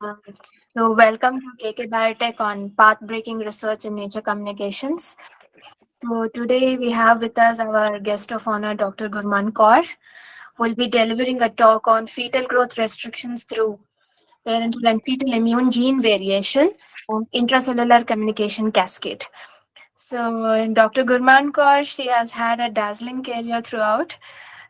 Um, So, welcome to KKBIOTEC on Path-Breaking Research in Nature Communications. So, today we have with us our guest of honor, Dr. Gurman Kaur, who will be delivering a talk on fetal growth restrictions through parental and fetal immune gene variation and intracellular communication cascade. So, Dr. Gurman Kaur, she has had a dazzling career throughout.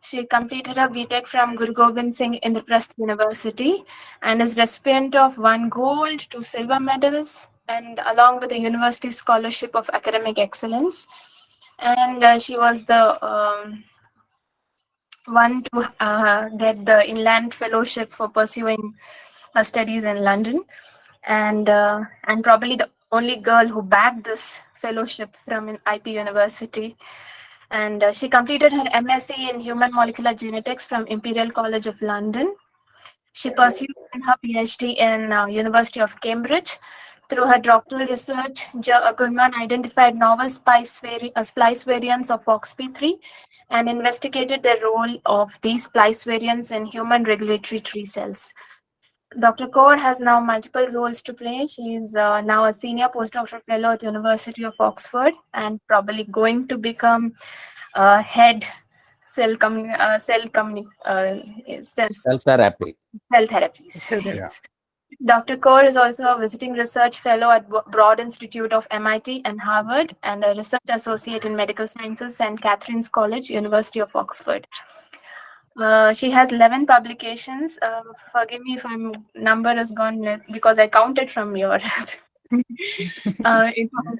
She completed her BTech from Guru Gobind Singh Indraprasth University and is recipient of one gold, two silver medals, and along with the University Scholarship of Academic Excellence. And she was the one to get the Inland Fellowship for pursuing her studies in London, and probably the only girl who bagged this fellowship from an IP university. And she completed her MSc in Human Molecular Genetics from Imperial College of London. She pursued her PhD in University of Cambridge. Through her doctoral research, Gurman identified novel splice variants of FOXP3 and investigated the role of these splice variants in human regulatory T cells. Dr. Kaur has now multiple roles to play. She is now a senior postdoctoral fellow at the University of Oxford and probably going to become head cell communi- cell communi- cell, Cell therapy. cell therapies. Yeah. Dr. Kaur is also a visiting research fellow at Broad Institute of MIT and Harvard and a research associate in medical sciences, St. Catherine's College, University of Oxford. She has 11 publications. Forgive me if my number is gone because I counted from your in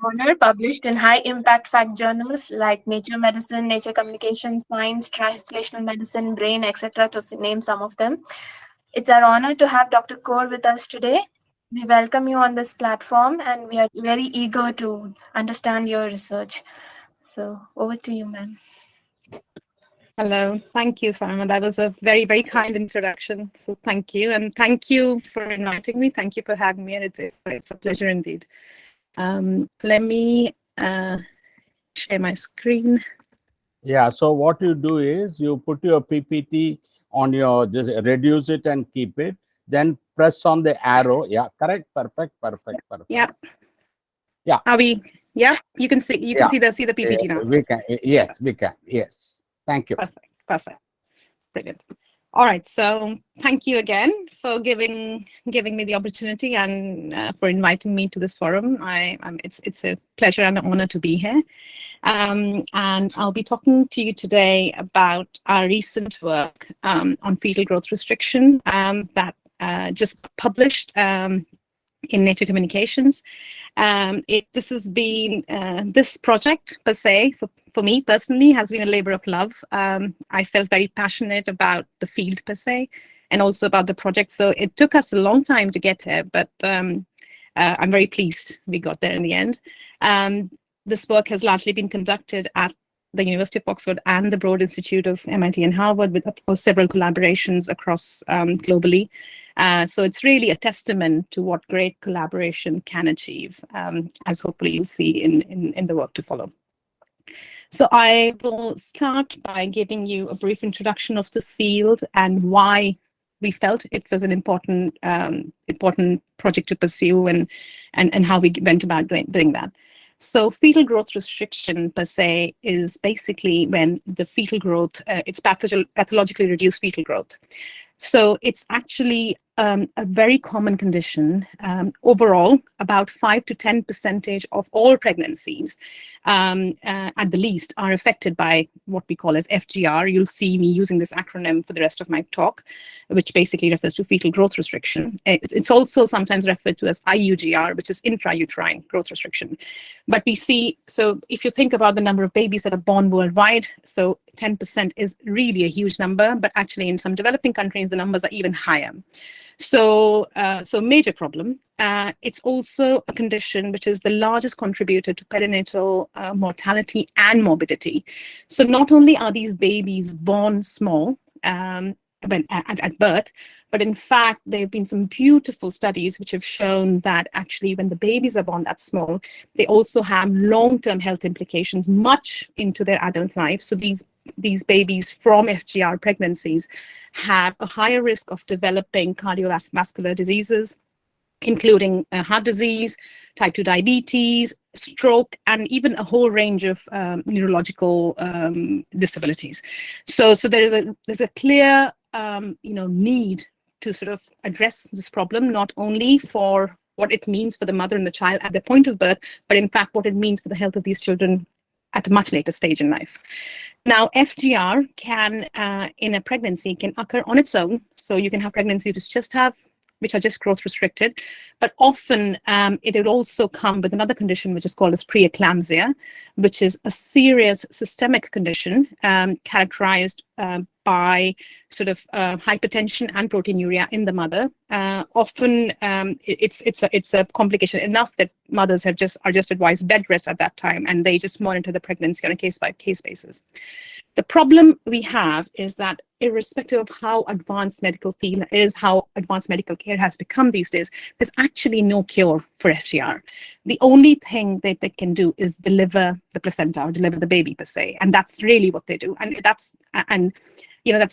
honor, published in high impact fact journals like Nature Medicine, Nature Communication, Science, Translational Medicine, Brain, etc., to name some of them. It's our honor to have Dr. Kaur with us today. We welcome you on this platform and we are very eager to understand your research. So, over to you, ma'am. Hello. Thank you, Simon. That was a very, very kind introduction. So thank you. And thank you for inviting me. Thank you for having me. And it's a pleasure indeed. Let me share my screen. Yeah. So what you do is you put your PPT on your, just reduce it and keep it. Then press on the arrow. Yeah. Correct. Perfect. Perfect. Perfect. Yeah. Yeah. Are we? Yeah. You can see. You can Yeah. see the PPT now. We can. Yes, we can. Yes. Thank you. Perfect. Perfect. Brilliant. All right. So thank you again for giving me the opportunity and for inviting me to this forum. It's a pleasure and an honor to be here. And I'll be talking to you today about our recent work on fetal growth restriction that just published in Nature Communications. This has been, this project per se, for me personally, has been a labor of love. I felt very passionate about the field per se, and also about the project. So it took us a long time to get here, but I'm very pleased we got there in the end. This work has largely been conducted at the University of Oxford and the Broad Institute of MIT and Harvard, with, of course, several collaborations across globally. So it's really a testament to what great collaboration can achieve, as hopefully you'll see in the work to follow. So I will start by giving you a brief introduction of the field and why we felt it was an important project to pursue, and how we went about doing that. So fetal growth restriction per se is basically when the fetal growth, it's pathologically reduced fetal growth. So it's actually a very common condition. Overall, about 5 to 10% of all pregnancies, at the least, are affected by what we call as FGR. You'll see me using this acronym for the rest of my talk, which basically refers to fetal growth restriction. It's also sometimes referred to as IUGR, which is intrauterine growth restriction. But we see, so if you think about the number of babies that are born worldwide, so 10% is really a huge number, but actually in some developing countries, the numbers are even higher. So major problem. It's also a condition which is the largest contributor to perinatal mortality and morbidity. So not only are these babies born small at birth, but in fact, there have been some beautiful studies which have shown that actually when the babies are born that small, they also have long-term health implications much into their adult life. So these babies from FGR pregnancies have a higher risk of developing cardiovascular diseases, including heart disease, type 2 diabetes, stroke, and even a whole range of neurological disabilities. So there's a clear need to sort of address this problem, not only for what it means for the mother and the child at the point of birth, but in fact what it means for the health of these children at a much later stage in life. Now, FGR can, in a pregnancy, can occur on its own. So you can have pregnancies which are just growth restricted, but often it will also come with another condition which is called as preeclampsia, which is a serious systemic condition characterized by sort of hypertension and proteinuria in the mother. Often it's a complication enough that mothers are just advised bed rest at that time, and they just monitor the pregnancy on a case-by-case basis. The problem we have is that irrespective of how advanced medical field is, how advanced medical care has become these days, there's actually no cure for FGR. The only thing that they can do is deliver the placenta or deliver the baby per se, and that's really what they do. And that's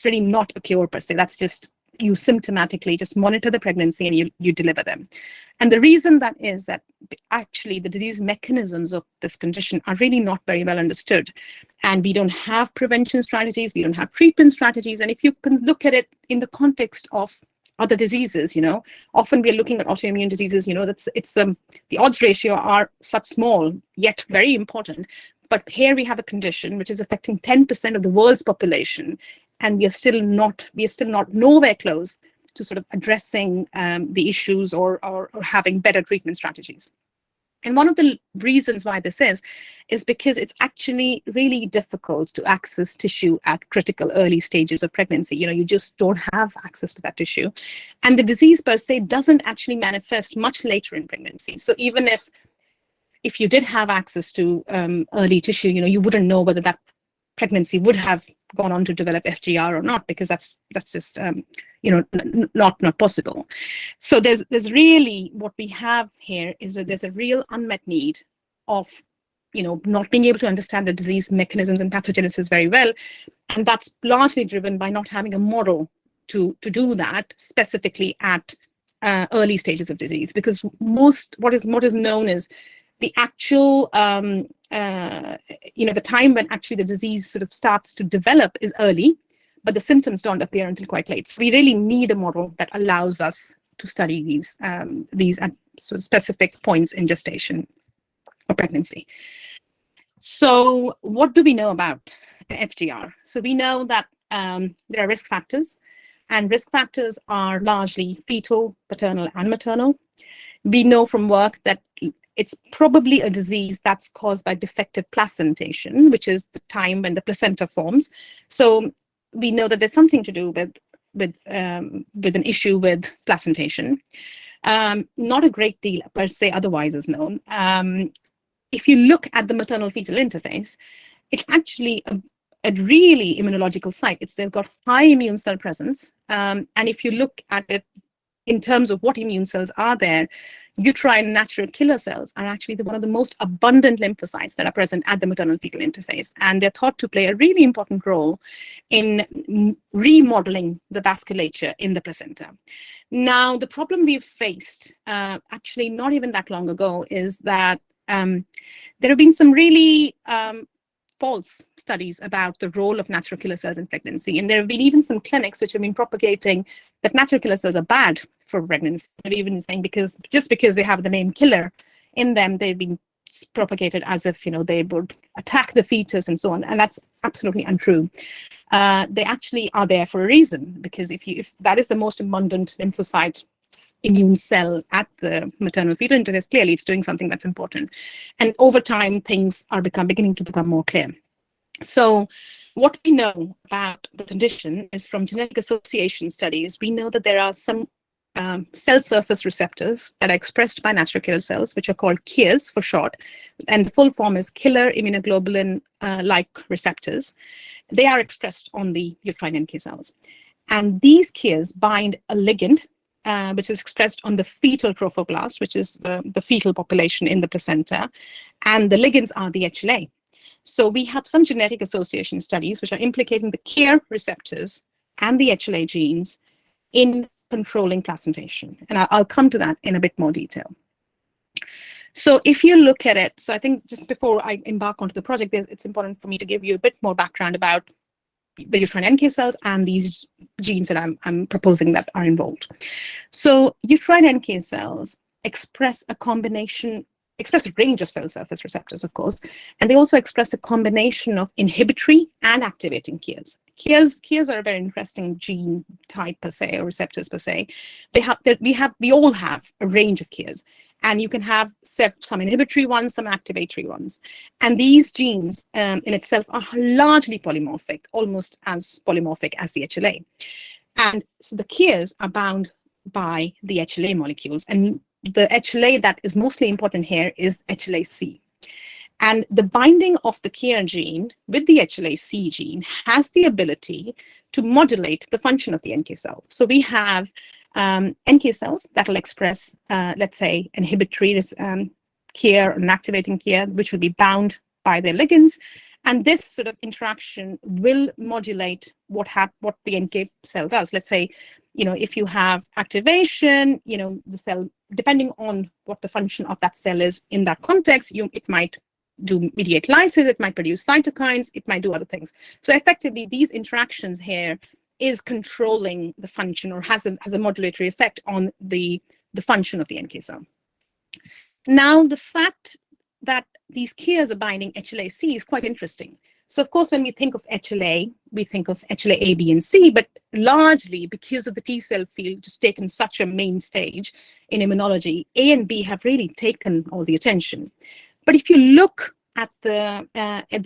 really not a cure per se. That's just you symptomatically just monitor the pregnancy and you deliver them. And the reason that is that actually the disease mechanisms of this condition are really not very well understood. And we don't have prevention strategies, we don't have treatment strategies. And if you can look at it in the context of other diseases, often we're looking at autoimmune diseases, the odds ratio are such small, yet very important. But here we have a condition which is affecting 10% of the world's population, and we are still not nowhere close to sort of addressing the issues or having better treatment strategies. And one of the reasons why this is because it's actually really difficult to access tissue at critical early stages of pregnancy. You just don't have access to that tissue. And the disease per se doesn't actually manifest much later in pregnancy. So even if you did have access to early tissue, you wouldn't know whether that pregnancy would have gone on to develop FGR or not, because that's just not possible. So there's really, what we have here is that there's a real unmet need of not being able to understand the disease mechanisms and pathogenesis very well, and that's largely driven by not having a model to do that specifically at early stages of disease, because what is known is the actual the time when actually the disease sort of starts to develop is early, but the symptoms don't appear until quite late. So we really need a model that allows us to study these at sort of specific points in gestation or pregnancy. So what do we know about FGR? So we know that there are risk factors, and risk factors are largely fetal, paternal, and maternal. We know from work that it's probably a disease that's caused by defective placentation, which is the time when the placenta forms. So we know that there's something to do with an issue with placentation. Not a great deal per se otherwise is known. If you look at the maternal-fetal interface, it's actually a really immunological site. They've got high immune cell presence. And if you look at it in terms of what immune cells are there, uterine natural killer cells are actually one of the most abundant lymphocytes that are present at the maternal-fetal interface. And they're thought to play a really important role in remodeling the vasculature in the placenta. Now, the problem we've faced, actually not even that long ago, is that there have been some really false studies about the role of natural killer cells in pregnancy. And there have been even some clinics which have been propagating that natural killer cells are bad for pregnancy. They're even saying just because they have the name killer in them, they've been propagated as if they would attack the fetus and so on. And that's absolutely untrue. They actually are there for a reason, because if that is the most abundant lymphocyte immune cell at the maternal-fetal interface, clearly it's doing something that's important. And over time, things are beginning to become more clear. So what we know about the condition is from genetic association studies, we know that there are some cell surface receptors that are expressed by natural killer cells, which are called KIRs for short, and the full form is killer immunoglobulin-like receptors. They are expressed on the uterine NK cells. And these KIRs bind a ligand, which is expressed on the fetal trophoblast, which is the fetal population in the placenta, and the ligands are the HLA. So we have some genetic association studies which are implicating the KIR receptors and the HLA genes in controlling placentation. And I'll come to that in a bit more detail. So if you look at it, so I think just before I embark onto the project, it's important for me to give you a bit more background about the uterine NK cells and these genes that I'm proposing that are involved. So uterine NK cells express a range of cell surface receptors, of course, and they also express a combination of inhibitory and activating KIRs. KIRs are a very interesting gene type per se, or receptors per se. We all have a range of KIRs, and you can have some inhibitory ones, some activatory ones. And these genes in itself are largely polymorphic, almost as polymorphic as the HLA. And so the KIRs are bound by the HLA molecules. And the HLA that is mostly important here is HLA-C. And the binding of the KIR gene with the HLA-C gene has the ability to modulate the function of the NK cell. So we have NK cells that will express, let's say, inhibitory KIR and activating KIR, which will be bound by their ligands. And this sort of interaction will modulate what the NK cell does. Let's say, if you have activation, the cell, depending on what the function of that cell is in that context, it might mediate lysis, it might produce cytokines, it might do other things. So effectively, these interactions here is controlling the function, or has a modulatory effect on the function of the NK cell. Now, the fact that these KIRs are binding HLA-C is quite interesting. So of course, when we think of HLA, we think of HLA A, B, and C, but largely because of the T cell field just taken such a main stage in immunology, A and B have really taken all the attention. But if you look at the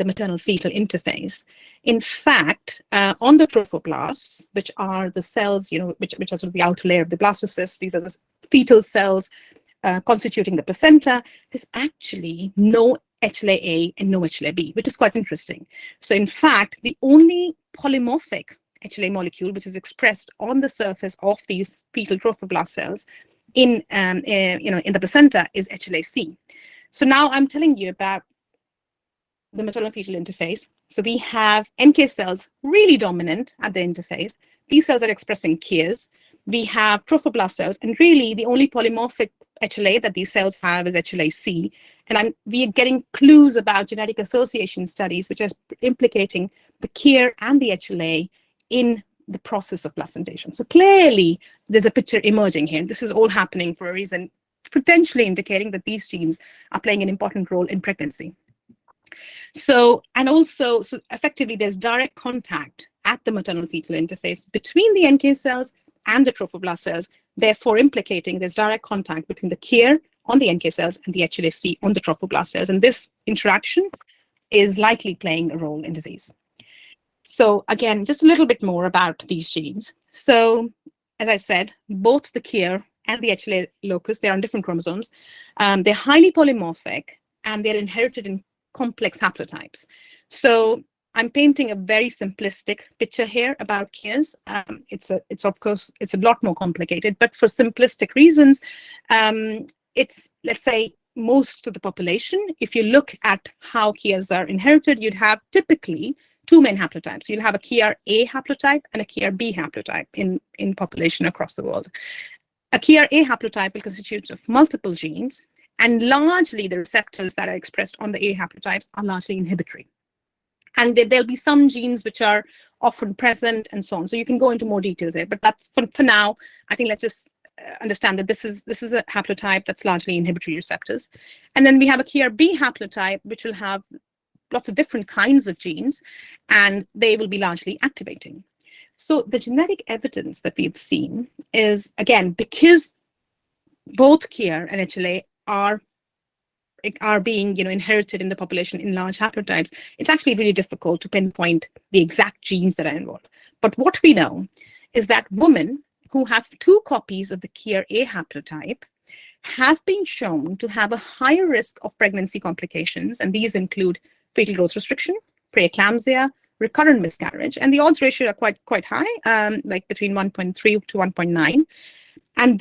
maternal fetal interface, in fact, on the trophoblasts, which are the cells, which are sort of the outer layer of the blastocyst, these are the fetal cells constituting the placenta, there's actually no HLA-A and no HLA-B, which is quite interesting. So in fact, the only polymorphic HLA molecule which is expressed on the surface of these fetal trophoblast cells in the placenta is HLA-C. So now I'm telling you about the maternal fetal interface. So we have NK cells really dominant at the interface. These cells are expressing KIRs. We have trophoblast cells, and really the only polymorphic HLA that these cells have is HLA-C. And we are getting clues about genetic association studies which are implicating the KIR and the HLA in the process of placentation. So clearly, there's a picture emerging here. This is all happening for a reason, potentially indicating that these genes are playing an important role in pregnancy. So effectively, there's direct contact at the maternal fetal interface between the NK cells and the trophoblast cells, therefore implicating there's direct contact between the KIR on the NK cells and the HLA-C on the trophoblast cells. And this interaction is likely playing a role in disease. So again, just a little bit more about these genes. So as I said, both the KIR and the HLA locus, they're on different chromosomes. They're highly polymorphic, and they're inherited in complex haplotypes. So I'm painting a very simplistic picture here about KIRs. It's of course a lot more complicated, but for simplistic reasons, it's, let's say, most of the population. If you look at how KIRs are inherited, you'd have typically two main haplotypes. You'll have a KIR A haplotype and a KIR B haplotype in population across the world. A KIR A haplotype will constitute of multiple genes, and largely the receptors that are expressed on the A haplotypes are largely inhibitory. And there'll be some genes which are often present and so on. So you can go into more details there, but that's for now. I think let's just understand that this is a haplotype that's largely inhibitory receptors. And then we have a KIR B haplotype, which will have lots of different kinds of genes, and they will be largely activating. So the genetic evidence that we've seen is, again, because both KIR and HLA are being inherited in the population in large haplotypes, it's actually really difficult to pinpoint the exact genes that are involved. But what we know is that women who have two copies of the KIR A haplotype have been shown to have a higher risk of pregnancy complications, and these include fetal growth restriction, preeclampsia, recurrent miscarriage, and the odds ratio are quite high, like between 1.3 to 1.9. And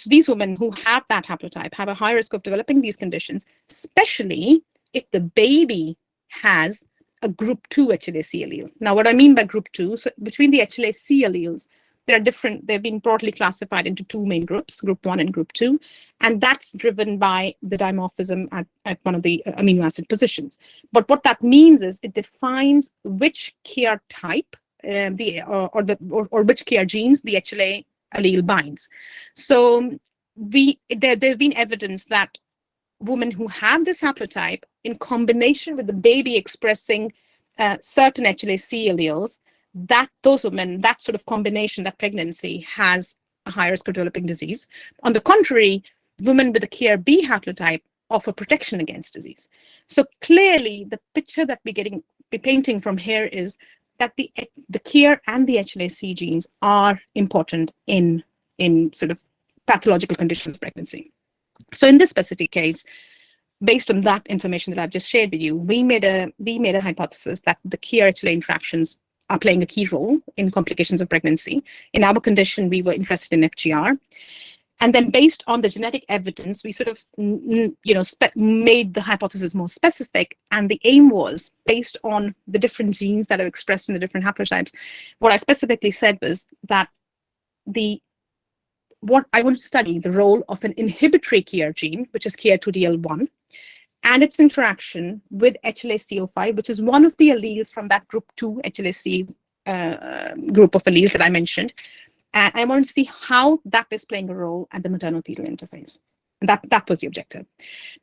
these women who have that haplotype have a high risk of developing these conditions, especially if the baby has a group 2 HLA-C allele. Now, what I mean by group 2, so between the HLA-C alleles, they've been broadly classified into two main groups, group 1 and group 2, and that's driven by the dimorphism at one of the amino acid positions. But what that means is it defines which KIR type or which KIR genes the HLA allele binds. So there have been evidence that women who have this haplotype, in combination with the baby expressing certain HLA-C alleles, those women, that sort of combination, that pregnancy, has a higher risk of developing disease. On the contrary, women with the KIR-B haplotype offer protection against disease. So clearly, the picture that we're painting from here is that the KIR and the HLA-C genes are important in sort of pathological conditions of pregnancy. So in this specific case, based on that information that I've just shared with you, we made a hypothesis that the KIR-HLA interactions are playing a key role in complications of pregnancy. In our condition, we were interested in FGR. And then based on the genetic evidence, we sort of made the hypothesis more specific. And the aim was, based on the different genes that are expressed in the different haplotypes, what I specifically said was that what I wanted to study the role of an inhibitory KIR gene, which is KIR2DL1, and its interaction with HLA-CO5, which is one of the alleles from that group 2 HLA-C group of alleles that I mentioned. And I wanted to see how that is playing a role at the maternal-fetal interface. And that was the objective.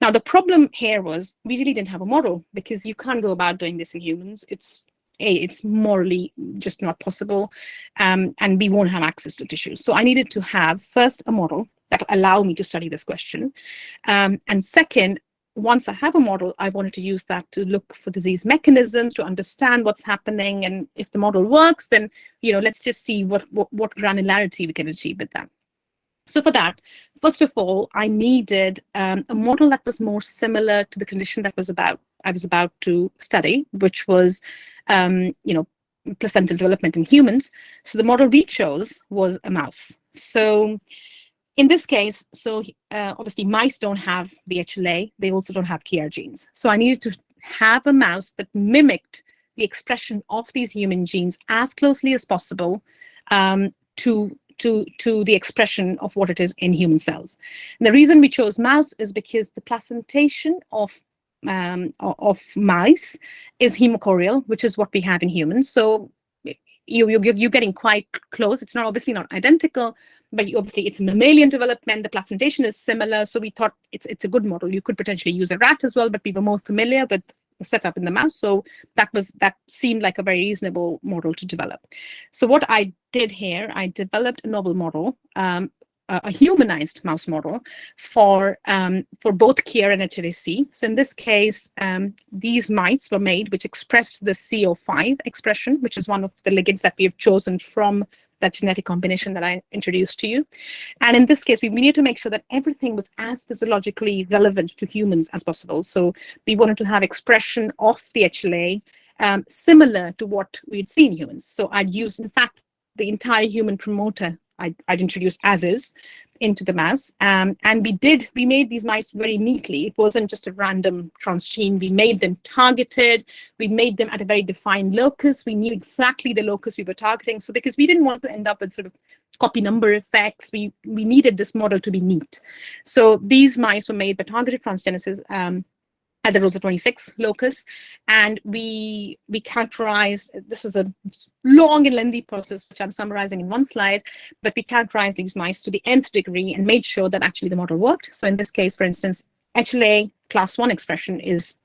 Now, the problem here was we really didn't have a model, because you can't go about doing this in humans. It's morally just not possible, and we won't have access to tissues. So I needed to have, first, a model that will allow me to study this question. And second, once I have a model, I wanted to use that to look for disease mechanisms, to understand what's happening. And if the model works, then, let's just see what granularity we can achieve with that. So for that, first of all, I needed a model that was more similar to the condition that I was about to study, which was, placental development in humans. So the model we chose was a mouse. So in this case, obviously mice don't have the HLA, they also don't have KIR genes. So I needed to have a mouse that mimicked the expression of these human genes as closely as possible to the expression of what it is in human cells. And the reason we chose mouse is because the placentation of mice is hemochorial, which is what we have in humans. So you're getting quite close. It's obviously not identical, but obviously it's mammalian development. The placentation is similar, so we thought it's a good model. You could potentially use a rat as well, but we were more familiar with the setup in the mouse, so that seemed like a very reasonable model to develop. So what I did here, I developed a novel model, a humanized mouse model for both KIR and HLA-C. So in this case, these mice were made which expressed the CO5 expression, which is one of the ligands that we have chosen from that genetic combination that I introduced to you. And in this case, we needed to make sure that everything was as physiologically relevant to humans as possible. So we wanted to have expression of the HLA similar to what we'd seen in humans. So I'd used, in fact, the entire human promoter I'd introduced as is into the mouse. And we made these mice very neatly. It wasn't just a random transgene. We made them targeted. We made them at a very defined locus. We knew exactly the locus we were targeting. So because we didn't want to end up with sort of copy number effects, we needed this model to be neat. So these mice were made by targeted transgenesis at the Rosa 26 locus, and we characterized, this was a long and lengthy process, which I'm summarizing in one slide, but we characterized these mice to the nth degree and made sure that actually the model worked. So in this case, for instance, HLA class 1 expression is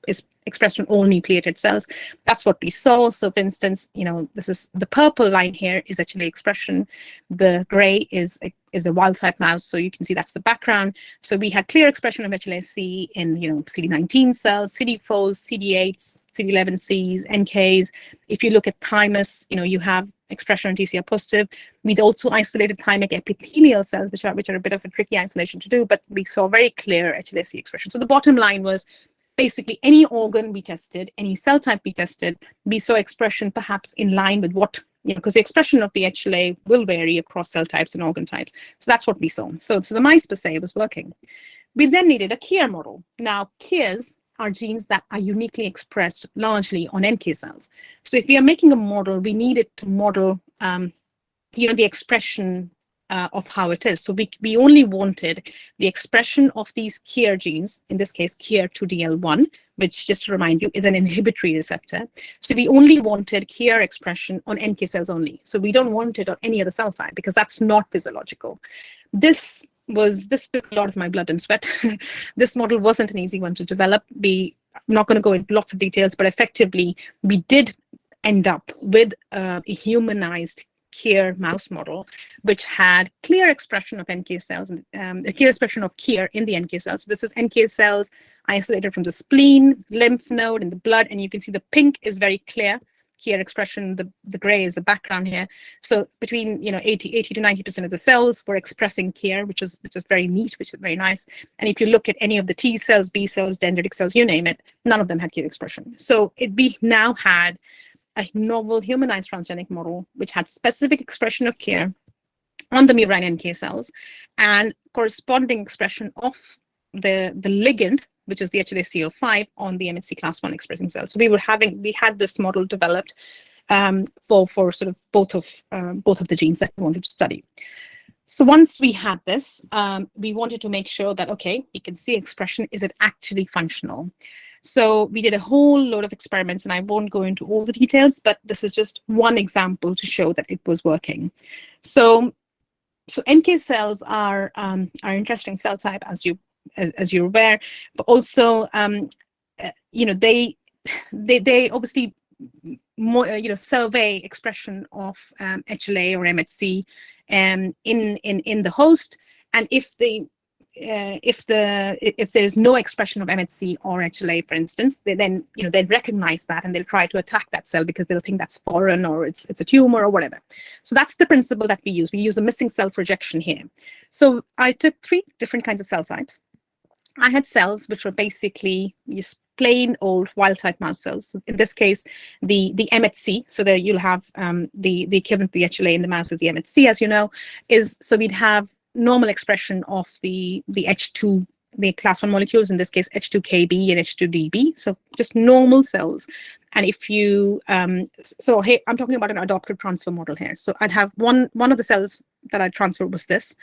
expressed on all nucleated cells. That's what we saw. So for instance, this is the purple line here is HLA expression. The gray is a wild type mouse. So you can see that's the background. So we had clear expression of HLA-C in, CD19 cells, CD4s, CD8s, CD11Cs, NKs. If you look at thymus, you have expression on TCR positive. We'd also isolated thymic epithelial cells, which are a bit of a tricky isolation to do, but we saw very clear HLA-C expression. So the bottom line was basically any organ we tested, any cell type we tested, we saw expression perhaps in line with what, because the expression of the HLA will vary across cell types and organ types. So that's what we saw. So the mice per se was working. We then needed a KIR model. Now, KIRs are genes that are uniquely expressed largely on NK cells. So if we are making a model, we needed to model the expression of how it is. So we only wanted the expression of these KIR genes, in this case KIR2DL1, which, just to remind you, is an inhibitory receptor. So we only wanted KIR expression on NK cells only. So we don't want it on any other cell type because that's not physiological. This took a lot of my blood and sweat. This model wasn't an easy one to develop. I'm not going to go into lots of details, but effectively we did end up with a humanized KIR mouse model, which had clear expression of NK cells, and a clear expression of KIR in the NK cells. So this is NK cells isolated from the spleen, lymph node, and the blood, and you can see the pink is very clear KIR expression. The gray is the background here. So between 80 to 90% of the cells were expressing KIR, which is very neat, which is very nice. And if you look at any of the T cells, B cells, dendritic cells, you name it, none of them had KIR expression. So we now had a novel humanized transgenic model which had specific expression of KIR on the murine NK cells and corresponding expression of the ligand, which is the HLA-CO5, on the MHC class 1 expressing cells. So we had this model developed for sort of both of the genes that we wanted to study. So once we had this, we wanted to make sure that, okay, we can see expression, is it actually functional? So we did a whole load of experiments, and I won't go into all the details, but this is just one example to show that it was working. So NK cells are interesting cell type, as you're aware, but also they obviously more survey expression of HLA or MHC in the host, and if there is no expression of MHC or HLA, for instance, they'd recognize that and they'll try to attack that cell because they'll think that's foreign or it's a tumor or whatever. So that's the principle that we use. We use a missing self rejection here. So I took 3 different kinds of cell types. I had cells which were basically just plain old wild type mouse cells. So in this case, the MHC, so that you'll have the equivalent of the HLA in the mouse is the MHC, as you know, so we'd have normal expression of the H2, the class 1 molecules, in this case H2KB and H2DB, so just normal cells. And if you so hey, I'm talking about an adoptive transfer model here. So I'd have one of the cells that I transferred was this.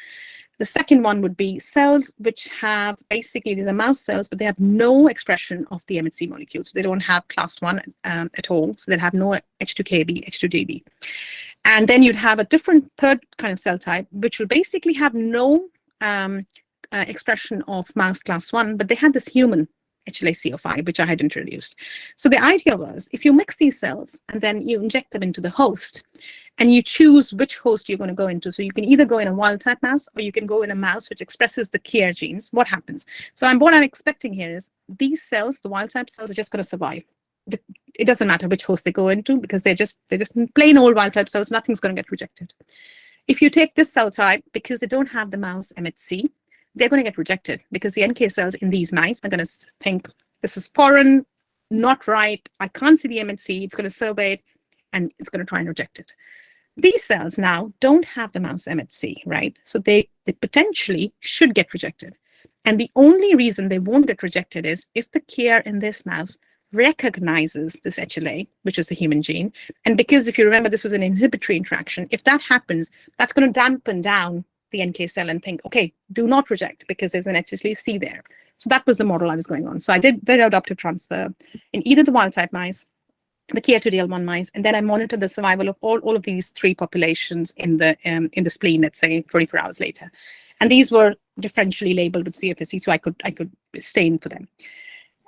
The second one would be cells which have, basically these are mouse cells, but they have no expression of the MHC molecules. They don't have class 1 at all, so they'll have no H2KB, H2DB. And then you'd have a different third kind of cell type, which will basically have no expression of mouse class 1, but they had this human HLA-CO5, which I had introduced. So the idea was, if you mix these cells and then you inject them into the host, and you choose which host you're going to go into, so you can either go in a wild type mouse or you can go in a mouse which expresses the KIR genes, what happens? So what I'm expecting here is these cells, the wild type cells, are just going to survive. It doesn't matter which host they go into because they're just plain old wild type cells. Nothing's going to get rejected. If you take this cell type, because they don't have the mouse MHC, they're going to get rejected because the NK cells in these mice are going to think this is foreign, not right. I can't see the MHC. It's going to survey it and it's going to try and reject it. These cells now don't have the mouse MHC, right? So they potentially should get rejected. And the only reason they won't get rejected is if the KIR in this mouse recognizes this HLA, which is the human gene. And because if you remember, this was an inhibitory interaction, if that happens, that's going to dampen down the NK cell and think, okay, do not reject because there's an HLA-C there. So that was the model I was going on. So I did the adoptive transfer in either the wild type mice, the KIR2DL1 mice, and then I monitored the survival of all of these 3 populations in the spleen, let's say 24 hours later. And these were differentially labeled with CFSC, so I could stain for them.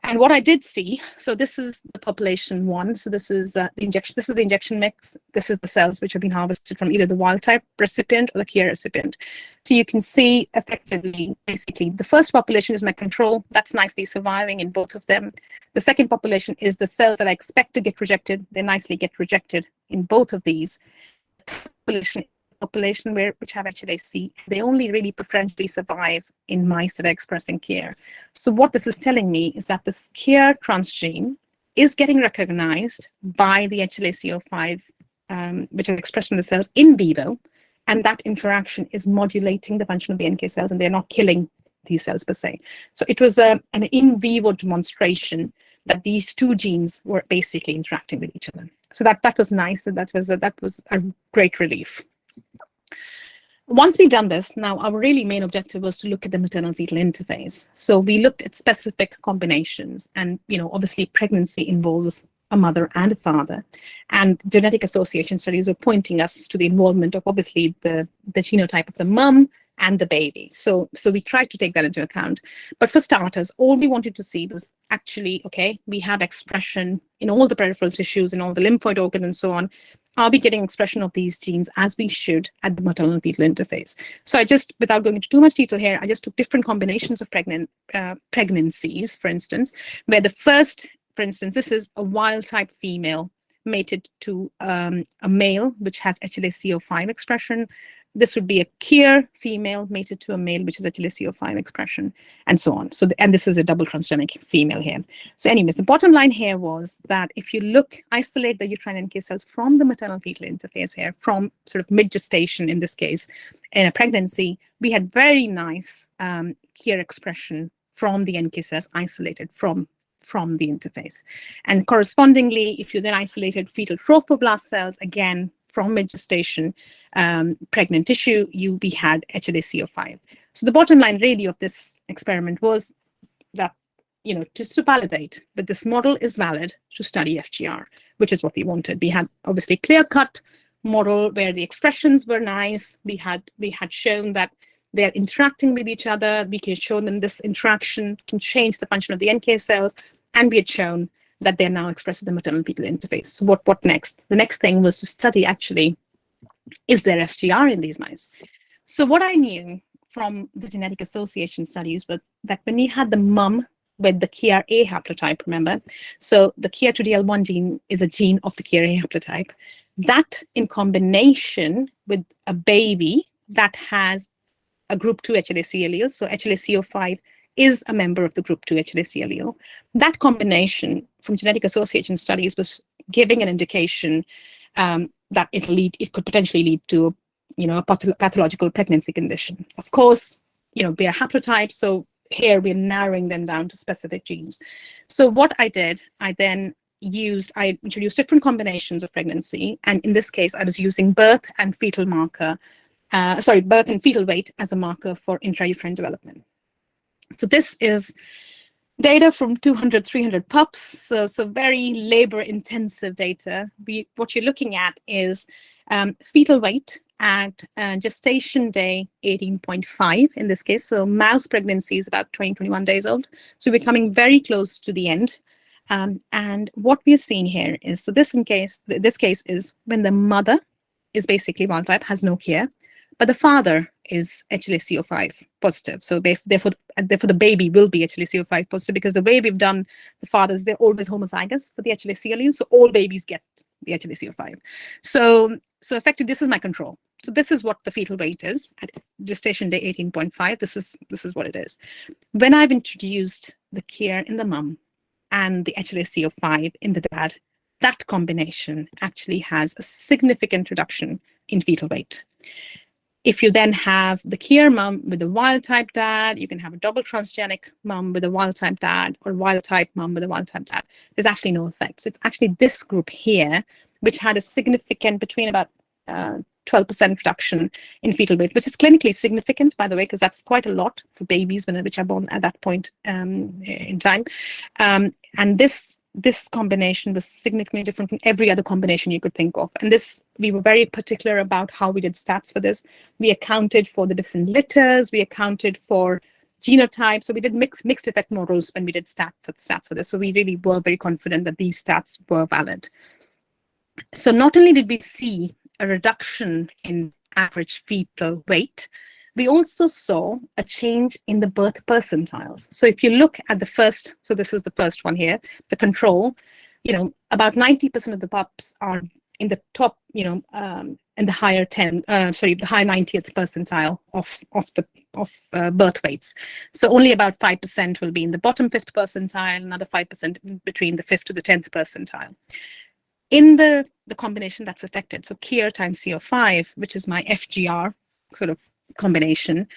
And what I did see, so this is the population 1. So this is the injection. This is the injection mix. This is the cells which have been harvested from either the wild type recipient or the KIR recipient. So you can see effectively, basically, the first population is my control. That's nicely surviving in both of them. The second population is the cells that I expect to get rejected. They nicely get rejected in both of these. The population which have HLA-C, they only really preferentially survive in mice that are expressing KIR. So what this is telling me is that this KIR transgene is getting recognized by the HLA-CO5, which is expressed in the cells in vivo, and that interaction is modulating the function of the NK cells, and they're not killing these cells per se. So it was an in vivo demonstration that these 2 genes were basically interacting with each other. So that was nice, and that was a great relief. Once we've done this, now our really main objective was to look at the maternal-fetal interface. So we looked at specific combinations, and obviously pregnancy involves a mother and a father, and genetic association studies were pointing us to the involvement of obviously the genotype of the mum and the baby. So we tried to take that into account. But for starters, all we wanted to see was actually, okay, we have expression in all the peripheral tissues, in all the lymphoid organs and so on. Are we getting expression of these genes as we should at the maternal-fetal interface? So I just, without going into too much detail here, I just took different combinations of pregnancies, for instance, where the first, for instance, this is a wild-type female mated to a male which has HLA-CO5 expression. This would be a KIR female mated to a male which is HLA-CO5 expression, and so on. So, and this is a double transgenic female here. So anyways, the bottom line here was that if you isolate the uterine NK cells from the maternal-fetal interface here, from sort of mid-gestation in this case, in a pregnancy, we had very nice KIR expression from the NK cells isolated from the interface. And correspondingly, if you then isolated fetal trophoblast cells, again, from mid-gestation pregnant tissue, we had HLA-CO5. So the bottom line really of this experiment was that, just to validate that this model is valid to study FGR, which is what we wanted. We had obviously clear-cut model where the expressions were nice. We had shown that they're interacting with each other. We could show them this interaction can change the function of the NK cells, and we had shown that they're now expressed in the maternal-fetal interface. So what next? The next thing was to study, actually, is there FGR in these mice? So what I knew from the genetic association studies was that when we had the mum with the KRA haplotype, remember, so the KIR2DL1 gene is a gene of the KRA haplotype, that in combination with a baby that has a group 2 HLA-C allele, so HLA-CO5 is a member of the group 2 HLA-C allele. That combination from genetic association studies was giving an indication that it could potentially lead to a pathological pregnancy condition. Of course, they are haplotypes, so here we're narrowing them down to specific genes. So what I did, I introduced different combinations of pregnancy, and in this case, I was using birth and fetal weight as a marker for intrauterine development. So this is data from 200, 300 pups, so very labor-intensive data. What you're looking at is fetal weight at gestation day 18.5 in this case. So mouse pregnancy is about 20, 21 days old. So we're coming very close to the end. And what we're seeing here is, so this case is when the mother is basically wild type, has no KIR, but the father is HLA-CO5 positive. So therefore the baby will be HLA-CO5 positive, because the way we've done the fathers, they're always homozygous for the HLA-C allele. So all babies get the HLA-CO5. So effectively, this is my control. So this is what the fetal weight is at gestation day 18.5. This is what it is. When I've introduced the KIR in the mum and the HLA-CO5 in the dad, that combination actually has a significant reduction in fetal weight. If you then have the KIR mum with a wild type dad, you can have a double transgenic mum with a wild type dad, or wild type mum with a wild type dad. There's actually no effect. So it's actually this group here, which had a significant, between about 12% reduction in fetal weight, which is clinically significant, by the way, because that's quite a lot for babies which are born at that point in time. And this combination was significantly different from every other combination you could think of. And we were very particular about how we did stats for this. We accounted for the different litters, we accounted for genotypes. So we did mixed effect models when we did stats for this. So we really were very confident that these stats were valid. So not only did we see a reduction in average fetal weight, we also saw a change in the birth percentiles. So if you look at the first, so this is the first one here, the control, about 90% of the pups are in the top, in the higher the high 90th percentile of birth weights. So only about 5% will be in the bottom 5th percentile, another 5% between the 5th to the 10th percentile. In the combination that's affected, so KIR times CO5, which is my FGR sort of combination,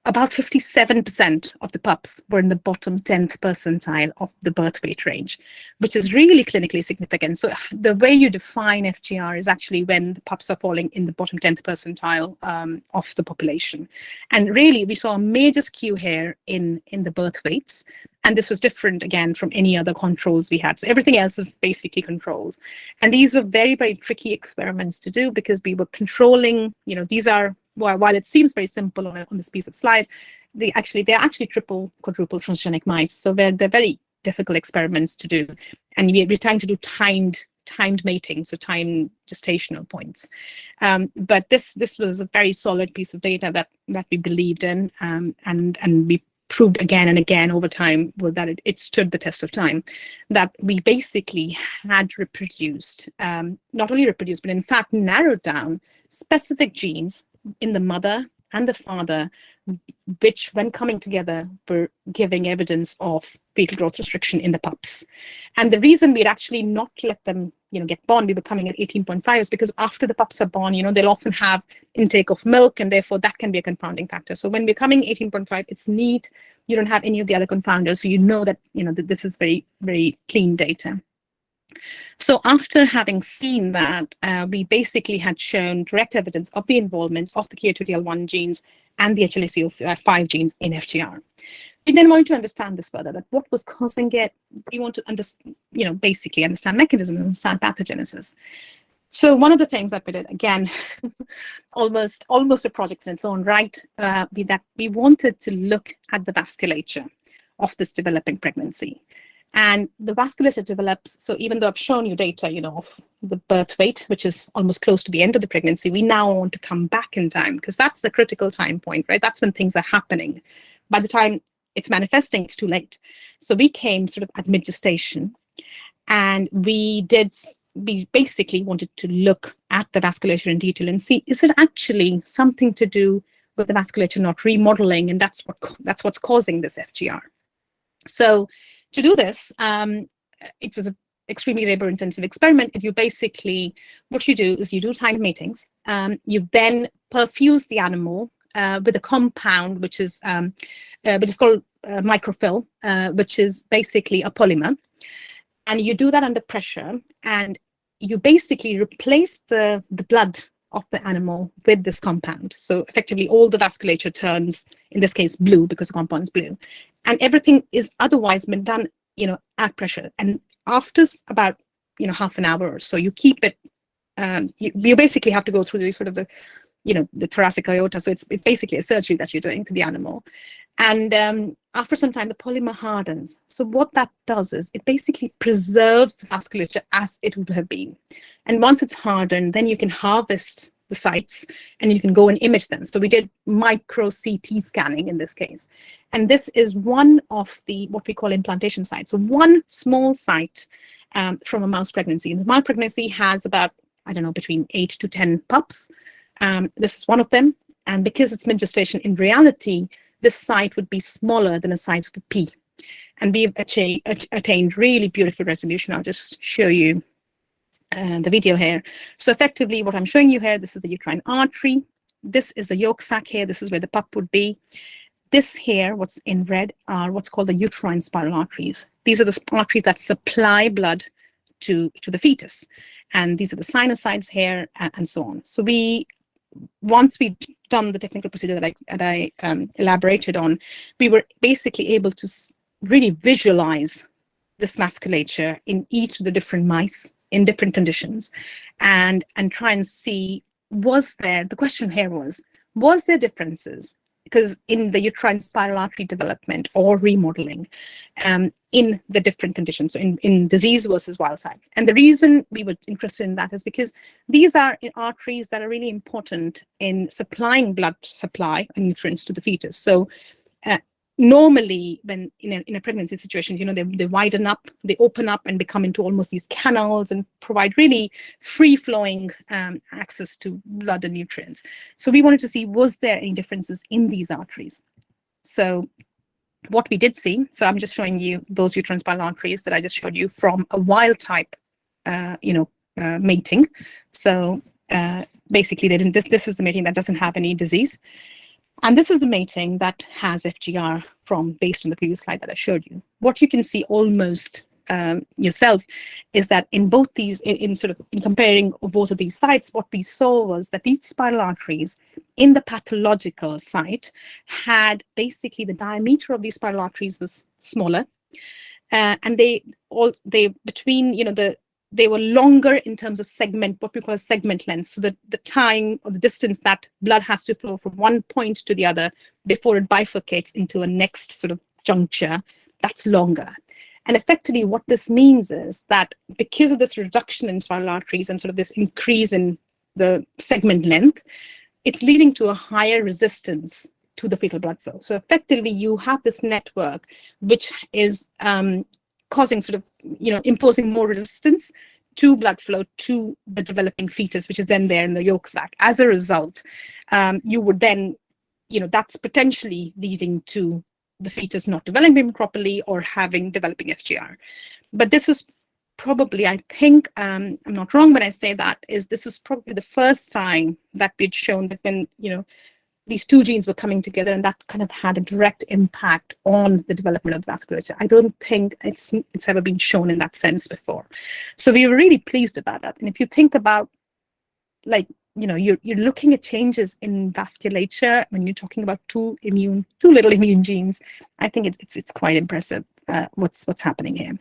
about 57% of the pups were in the bottom 10th percentile of the birth weight range, which is really clinically significant. So the way you define FGR is actually when the pups are falling in the bottom 10th percentile of the population. And really, we saw a major skew here in the birth weights. And this was different, again, from any other controls we had. So everything else is basically controls. And these were very, very tricky experiments to do because we were controlling, these are, while it seems very simple on this piece of slide, they're actually triple, quadruple transgenic mice. So they're very difficult experiments to do. And we're trying to do timed mating, so timed gestational points. But this was a very solid piece of data that we believed in, and we proved again and again over time that it stood the test of time, that we basically had reproduced, not only reproduced, but in fact narrowed down specific genes in the mother and the father, which when coming together were giving evidence of fetal growth restriction in the pups. And the reason we'd actually not let them get born, we were coming at 18.5, is because after the pups are born, they'll often have intake of milk, and therefore that can be a confounding factor. So when we're coming 18.5, it's neat. You don't have any of the other confounders, so that that this is very, very clean data. So after having seen that, we basically had shown direct evidence of the involvement of the KO2DL1 genes and the HLA-CO5 genes in FGR. We then wanted to understand this further, that what was causing it. We want to basically understand mechanism and understand pathogenesis. So one of the things that we did, again, almost a project in its own right, that we wanted to look at the vasculature of this developing pregnancy. And the vasculature develops, so even though I've shown you data, of the birth weight, which is almost close to the end of the pregnancy, we now want to come back in time, because that's the critical time point, right? That's when things are happening. By the time it's manifesting, it's too late. So we came sort of at mid-gestation, and we basically wanted to look at the vasculature in detail and see, is it actually something to do with the vasculature not remodeling, and that's what's causing this FGR. So to do this, it was an extremely labor-intensive experiment. If you basically, what you do is you do timed matings. You then perfuse the animal with a compound which is called microfill, which is basically a polymer, and you do that under pressure, and you basically replace the blood of the animal with this compound. So effectively, all the vasculature turns, in this case, blue, because the compound is blue. And everything is otherwise been done, at pressure. And after about, half an hour or so, you keep it. You basically have to go through the thoracic aorta. So it's basically a surgery that you're doing to the animal. And after some time, the polymer hardens. So what that does is it basically preserves the vasculature as it would have been. And once it's hardened, then you can harvest the sites and you can go and image them. So we did micro CT scanning in this case. And this is one of what we call implantation sites. So one small site from a mouse pregnancy. And the mouse pregnancy has about, between 8 to 10 pups. This is one of them. And because it's mid-gestation, in reality, this site would be smaller than the size of a pea. And we've attained really beautiful resolution. I'll just show you the video here. So effectively, what I'm showing you here, this is the uterine artery. This is the yolk sac here. This is where the pup would be. This here, what's in red, are what's called the uterine spiral arteries. These are the arteries that supply blood to the fetus. And these are the sinusoids here, and so on. So once we'd done the technical procedure that I elaborated on, we were basically able to really visualize this vasculature in each of the different mice in different conditions, and try and see, the question here was there differences? Because in the uterine spiral artery development or remodeling in the different conditions, so in disease versus wild type. And the reason we were interested in that is because these are arteries that are really important in supplying blood supply and nutrients to the fetus. So normally, when in a pregnancy situation, they widen up, they open up and become into almost these canals and provide really free-flowing access to blood and nutrients. So we wanted to see, was there any differences in these arteries? So what we did see, so I'm just showing you those uterine spiral arteries that I just showed you from a wild type, mating. So basically, this is the mating that doesn't have any disease. And this is the mating that has FGR based on the previous slide that I showed you. What you can see almost yourself is that in both these, in comparing both of these sites, what we saw was that these spiral arteries in the pathological site had basically the diameter of these spiral arteries was smaller, and they were longer in terms of segment, what we call a segment length. So the time or the distance that blood has to flow from one point to the other before it bifurcates into a next sort of juncture, that's longer. And effectively what this means is that because of this reduction in spiral arteries and sort of this increase in the segment length, it's leading to a higher resistance to the fetal blood flow. So effectively you have this network which is causing imposing more resistance to blood flow to the developing fetus, which is then there in the yolk sac. As a result, you would then, that's potentially leading to the fetus not developing properly or developing FGR. But this was probably, I think, I'm not wrong when I say that, this was probably the first time that we'd shown that when, these two genes were coming together, and that kind of had a direct impact on the development of the vasculature. I don't think it's ever been shown in that sense before. So we were really pleased about that. And if you think about, you're looking at changes in vasculature when you're talking about two little immune genes, I think it's quite impressive what's happening here.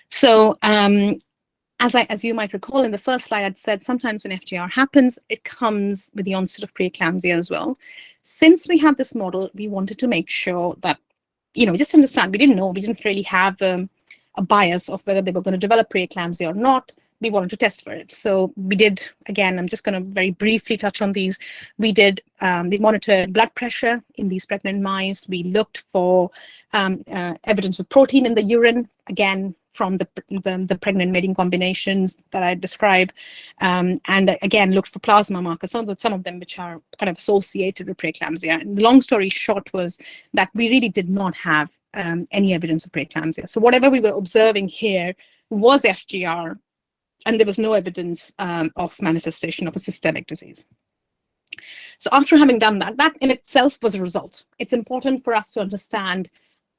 So as you might recall in the first slide, I'd said sometimes when FGR happens, it comes with the onset of preeclampsia as well. Since we have this model, we wanted to make sure that, just understand, we didn't really have a bias of whether they were going to develop preeclampsia or not. We wanted to test for it. So we did, again, I'm just going to very briefly touch on these. We monitored blood pressure in these pregnant mice. We looked for evidence of protein in the urine, again, from the pregnant mating combinations that I described, and again looked for plasma markers, some of them which are kind of associated with preeclampsia. And the long story short was that we really did not have any evidence of preeclampsia. So whatever we were observing here was FGR, and there was no evidence of manifestation of a systemic disease. So after having done that, that in itself was a result. It's important for us to understand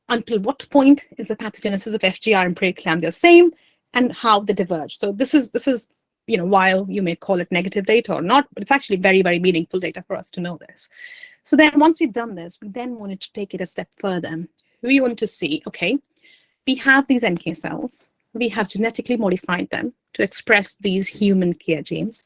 until what point is the pathogenesis of FGR and preeclampsia same, and how they diverge. So this is while you may call it negative data or not, but it's actually very, very meaningful data for us to know this. So then once we've done this, we then wanted to take it a step further. We wanted to see, okay, we have these NK cells, we have genetically modified them to express these human KIA genes.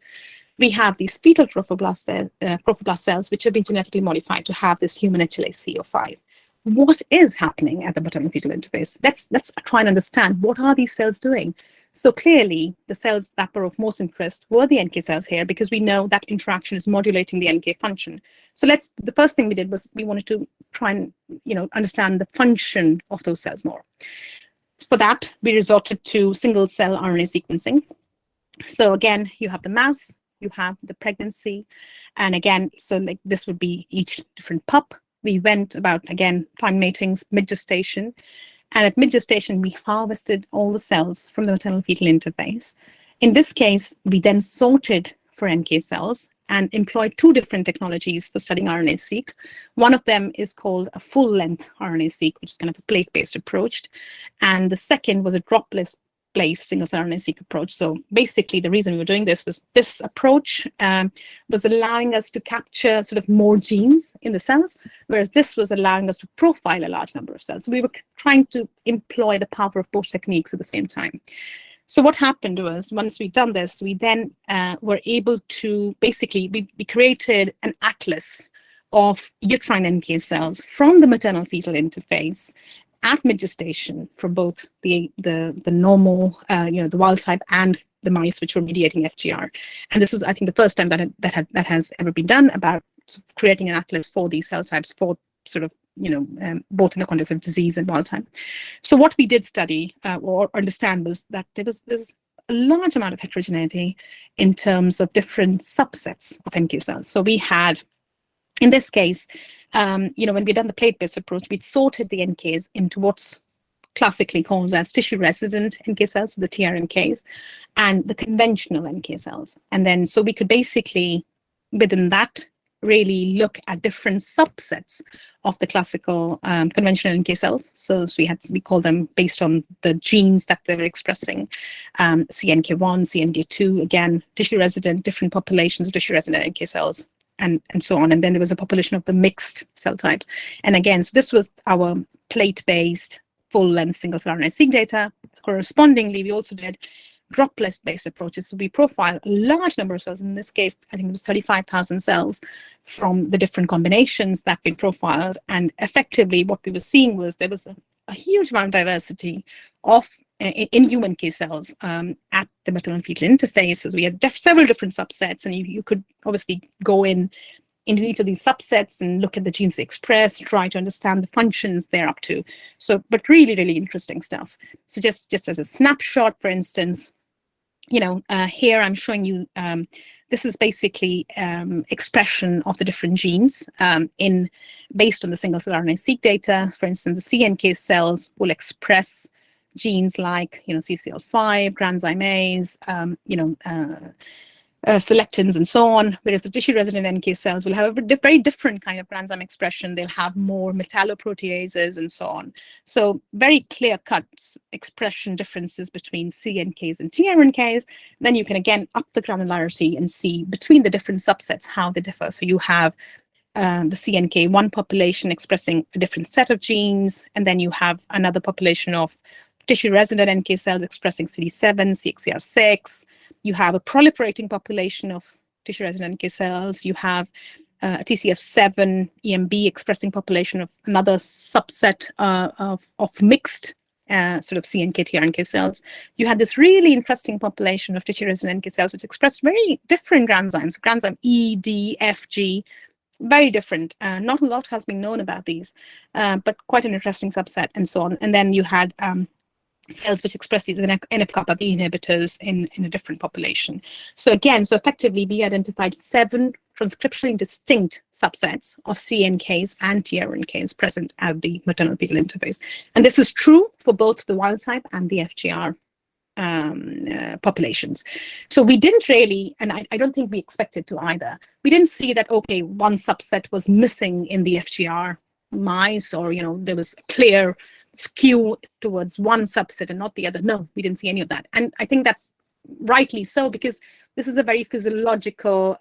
We have these fetal trophoblast cells, which have been genetically modified to have this human HLA-CO5. What is happening at the maternal-fetal interface? Let's try and understand, what are these cells doing? So clearly, the cells that were of most interest were the NK cells here, because we know that interaction is modulating the NK function. So the first thing we did was we wanted to try and understand the function of those cells more. So for that, we resorted to single-cell RNA sequencing. So again, you have the mouse, you have the pregnancy, and again, so this would be each different pup. We went about, again, time matings, mid-gestation. And at mid-gestation, we harvested all the cells from the maternal-fetal interface. In this case, we then sorted for NK cells and employed two different technologies for studying RNA-seq. One of them is called a full-length RNA-seq, which is kind of a plate-based approach. And the second was a dropless single-cell RNA-seq approach. So basically, the reason we were doing this was this approach was allowing us to capture sort of more genes in the cells, whereas this was allowing us to profile a large number of cells. So we were trying to employ the power of both techniques at the same time. So what happened was, once we'd done this, we then were able to basically, we created an atlas of uterine NK cells from the maternal-fetal interface at mid-gestation for both the normal, the wild type, and the mice which were mediating FGR. And this was, I think, the first time that has ever been done about creating an atlas for these cell types for sort of, both in the context of disease and wild type. So what we did study or understand was that there's a large amount of heterogeneity in terms of different subsets of NK cells. So we had, in this case, when we'd done the plate-based approach, we'd sorted the NKs into what's classically called as tissue-resident NK cells, so the TRNKs, and the conventional NK cells. And then, so we could basically, within that really look at different subsets of the classical conventional NK cells. So we call them based on the genes that they were expressing, CNK1, CNK2, again, tissue resident, different populations of tissue resident NK cells, and so on. And then there was a population of the mixed cell types. And again, so this was our plate-based full-length single-cell RNA-seq data. Correspondingly, we also did droplet-based approaches. So we profiled a large number of cells. In this case, I think it was 35,000 cells from the different combinations that we profiled. And effectively, what we were seeing was there was a huge amount of diversity of in human K cells at the maternal fetal interface. So we had several different subsets, and you could obviously go into each of these subsets and look at the genes they express, try to understand the functions they're up to. So, but really, really interesting stuff. So just as a snapshot, for instance, here I'm showing you, this is basically expression of the different genes based on the single-cell RNA-seq data. For instance, the CNK cells will express genes like, CCL5, granzymes, selectins, and so on, whereas the tissue-resident NK cells will have a very different kind of granzyme expression. They'll have more metalloproteases and so on. So very clear-cut expression differences between CNKs and tRNKs. Then you can, again, up the granularity and see between the different subsets how they differ. So you have the CNK1 population expressing a different set of genes, and then you have another population of tissue-resident NK cells expressing CD7, CXCR6. You have a proliferating population of tissue-resident NK cells. You have a TCF7 EMB expressing population of another subset of mixed sort of CNK TRNK cells. You had this really interesting population of tissue-resident NK cells which expressed very different granzymes, granzyme E, D, F, G, very different. Not a lot has been known about these, but quite an interesting subset and so on. And then you had cells which express these NF-kappa B inhibitors in a different population. So again, effectively we identified 7 transcriptionally distinct subsets of CNKs and tRNKs present at the maternal fetal interface. And this is true for both the wild type and the FGR populations. So we didn't really, and I don't think we expected to either, we didn't see that, okay, one subset was missing in the FGR mice, or, there was a clear skew towards one subset and not the other. No, we didn't see any of that. And I think that's rightly so, because this is a very physiological,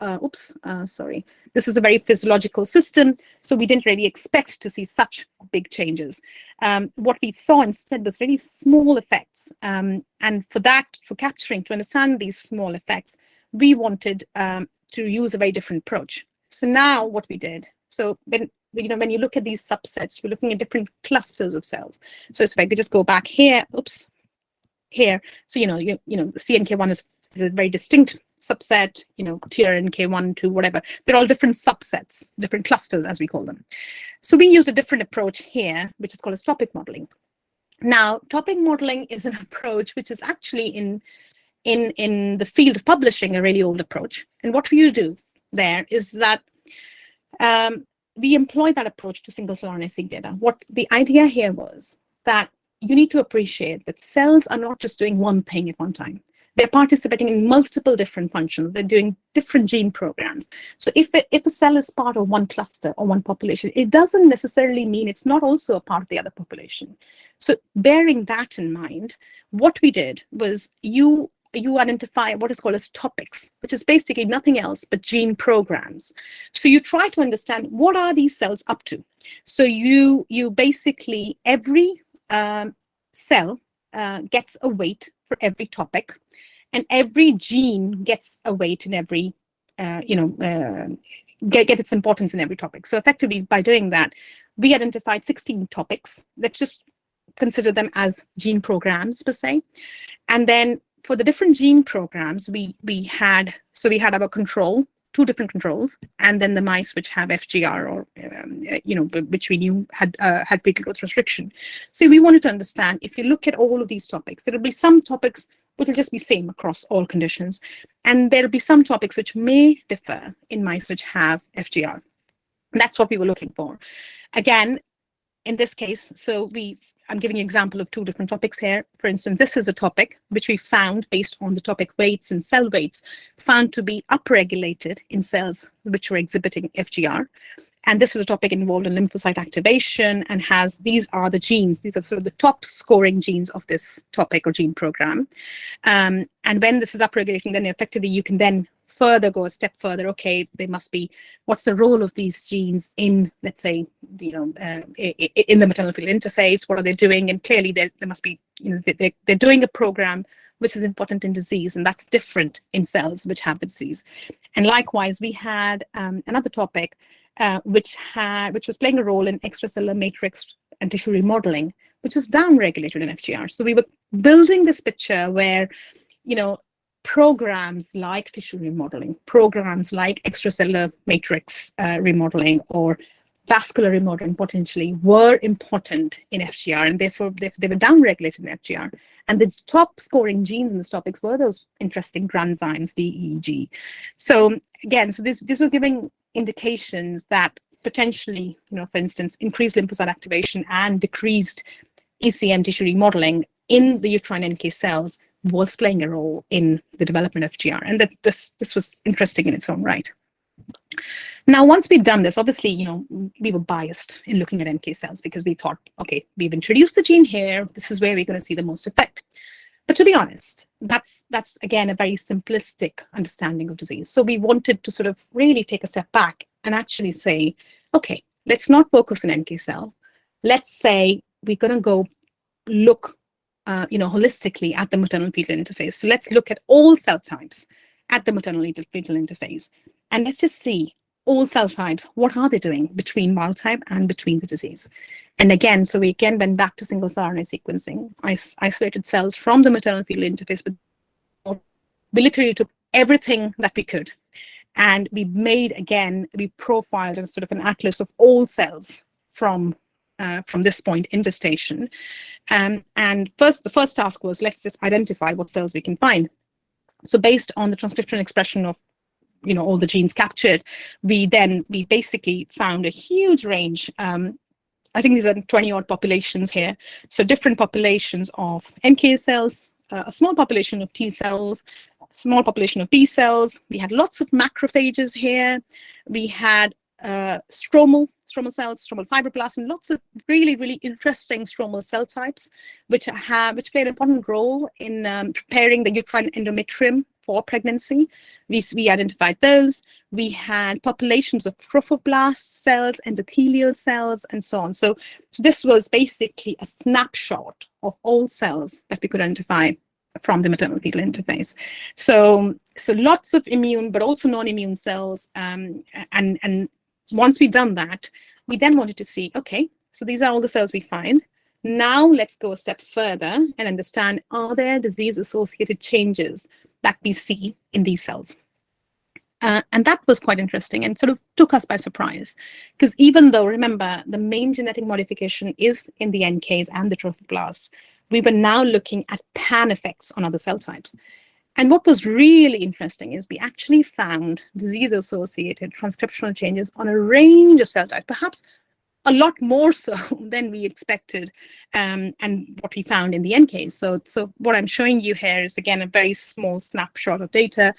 this is a very physiological system. So we didn't really expect to see such big changes. What we saw instead was really small effects. And for capturing, to understand these small effects, we wanted to use a very different approach. So now what we did, so when you look at these subsets, you're looking at different clusters of cells. So if I could just go back here, here. So, CNK1 is a very distinct subset, TRNK1, 2, whatever. They're all different subsets, different clusters, as we call them. So we use a different approach here, which is called as topic modeling. Now, topic modeling is an approach which is actually in the field of publishing a really old approach. And what we do there is that we employ that approach to single-cell RNA-seq data. What the idea here was that you need to appreciate that cells are not just doing one thing at one time. They're participating in multiple different functions. They're doing different gene programs. So if a cell is part of one cluster or one population, it doesn't necessarily mean it's not also a part of the other population. So bearing that in mind, what we did was you identify what is called as topics, which is basically nothing else but gene programs. So you try to understand what are these cells up to. So you basically, every cell gets a weight for every topic, and every gene gets a weight in every, get its importance in every topic. So effectively, by doing that, we identified 16 topics. Let's just consider them as gene programs per se. And then for the different gene programs, we had our control, 2 different controls, and then the mice which have FGR, or which we knew had fetal growth restriction. So we wanted to understand, if you look at all of these topics, there will be some topics which will just be same across all conditions, and there will be some topics which may differ in mice which have FGR. And that's what we were looking for. Again, in this case, so we I'm giving you an example of two different topics here. For instance, this is a topic which we found based on the topic weights and cell weights, found to be upregulated in cells which were exhibiting FGR. And this was a topic involved in lymphocyte activation and these are the genes. These are sort of the top scoring genes of this topic or gene program. And when this is upregulating, then effectively you can then further go a step further. Okay, they must be, what's the role of these genes in, let's say, in the maternal fetal interface? What are they doing? And clearly there must be, they're doing a program which is important in disease, and that's different in cells which have the disease. And likewise, we had another topic which was playing a role in extracellular matrix and tissue remodeling, which was downregulated in FGR. So we were building this picture where, programs like tissue remodeling, programs like extracellular matrix remodeling, or vascular remodeling potentially were important in FGR, and therefore they were downregulated in FGR. And the top scoring genes in these topics were those interesting granzymes, D, E, G. So again, this was giving indications that potentially, for instance, increased lymphocyte activation and decreased ECM tissue remodeling in the uterine NK cells was playing a role in the development of FGR, and that this was interesting in its own right. Now, once we'd done this, obviously, we were biased in looking at NK cells because we thought, okay, we've introduced the gene here. This is where we're going to see the most effect. But to be honest, that's again a very simplistic understanding of disease. So we wanted to sort of really take a step back and actually say, okay, let's not focus on NK cell. Let's say we're going to go look holistically at the maternal fetal interface. So let's look at all cell types at the maternal fetal interface. And let's just see all cell types, what are they doing between wild type and between the disease? And again, so we again went back to single cell RNA sequencing. I isolated cells from the maternal fetal interface, but we literally took everything that we could. And we profiled a sort of an atlas of all cells from this point in gestation. And the first task was, let's just identify what cells we can find. So based on the transcriptional expression of all the genes captured, we basically found a huge range. I think these are 20 odd populations here. So different populations of NK cells, a small population of T cells, small population of B cells. We had lots of macrophages here. We had stromal cells, stromal fibroblasts, and lots of really, really interesting stromal cell types, which play an important role in preparing the uterine endometrium for pregnancy. We identified those. We had populations of trophoblast cells, endothelial cells, and so on. So this was basically a snapshot of all cells that we could identify from the maternal fetal interface. So lots of immune, but also non-immune cells. And once we've done that, we then wanted to see, okay, so these are all the cells we find. Now let's go a step further and understand, are there disease-associated changes that we see in these cells? And that was quite interesting and sort of took us by surprise, because even though, remember, the main genetic modification is in the NKs and the trophoblasts, we were now looking at pan effects on other cell types. And what was really interesting is we actually found disease-associated transcriptional changes on a range of cell types, perhaps a lot more so than we expected, and what we found in the NKs. So what I'm showing you here is, again, a very small snapshot of data.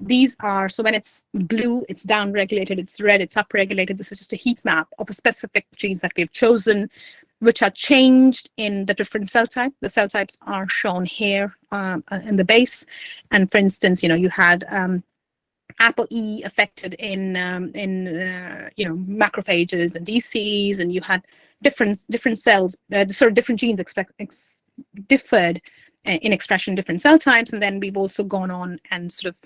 These are, so when it's blue, it's downregulated, it's red, it's upregulated. This is just a heat map of the specific genes that we've chosen, which are changed in the different cell type. The cell types are shown here in the base. And for instance, you had ApoE affected in macrophages and DCs, and you had different cells, sort of different genes differed in expression, different cell types. And then we've also gone on and sort of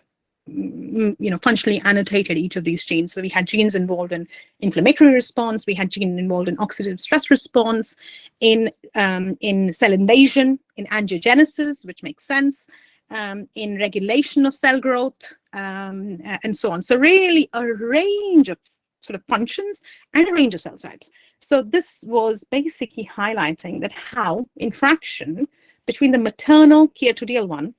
functionally annotated each of these genes. So we had genes involved in inflammatory response, we had genes involved in oxidative stress response, in cell invasion, in angiogenesis, which makes sense, in regulation of cell growth, and so on. So really a range of sort of functions and a range of cell types. So this was basically highlighting that how interaction between the maternal KIR2DL1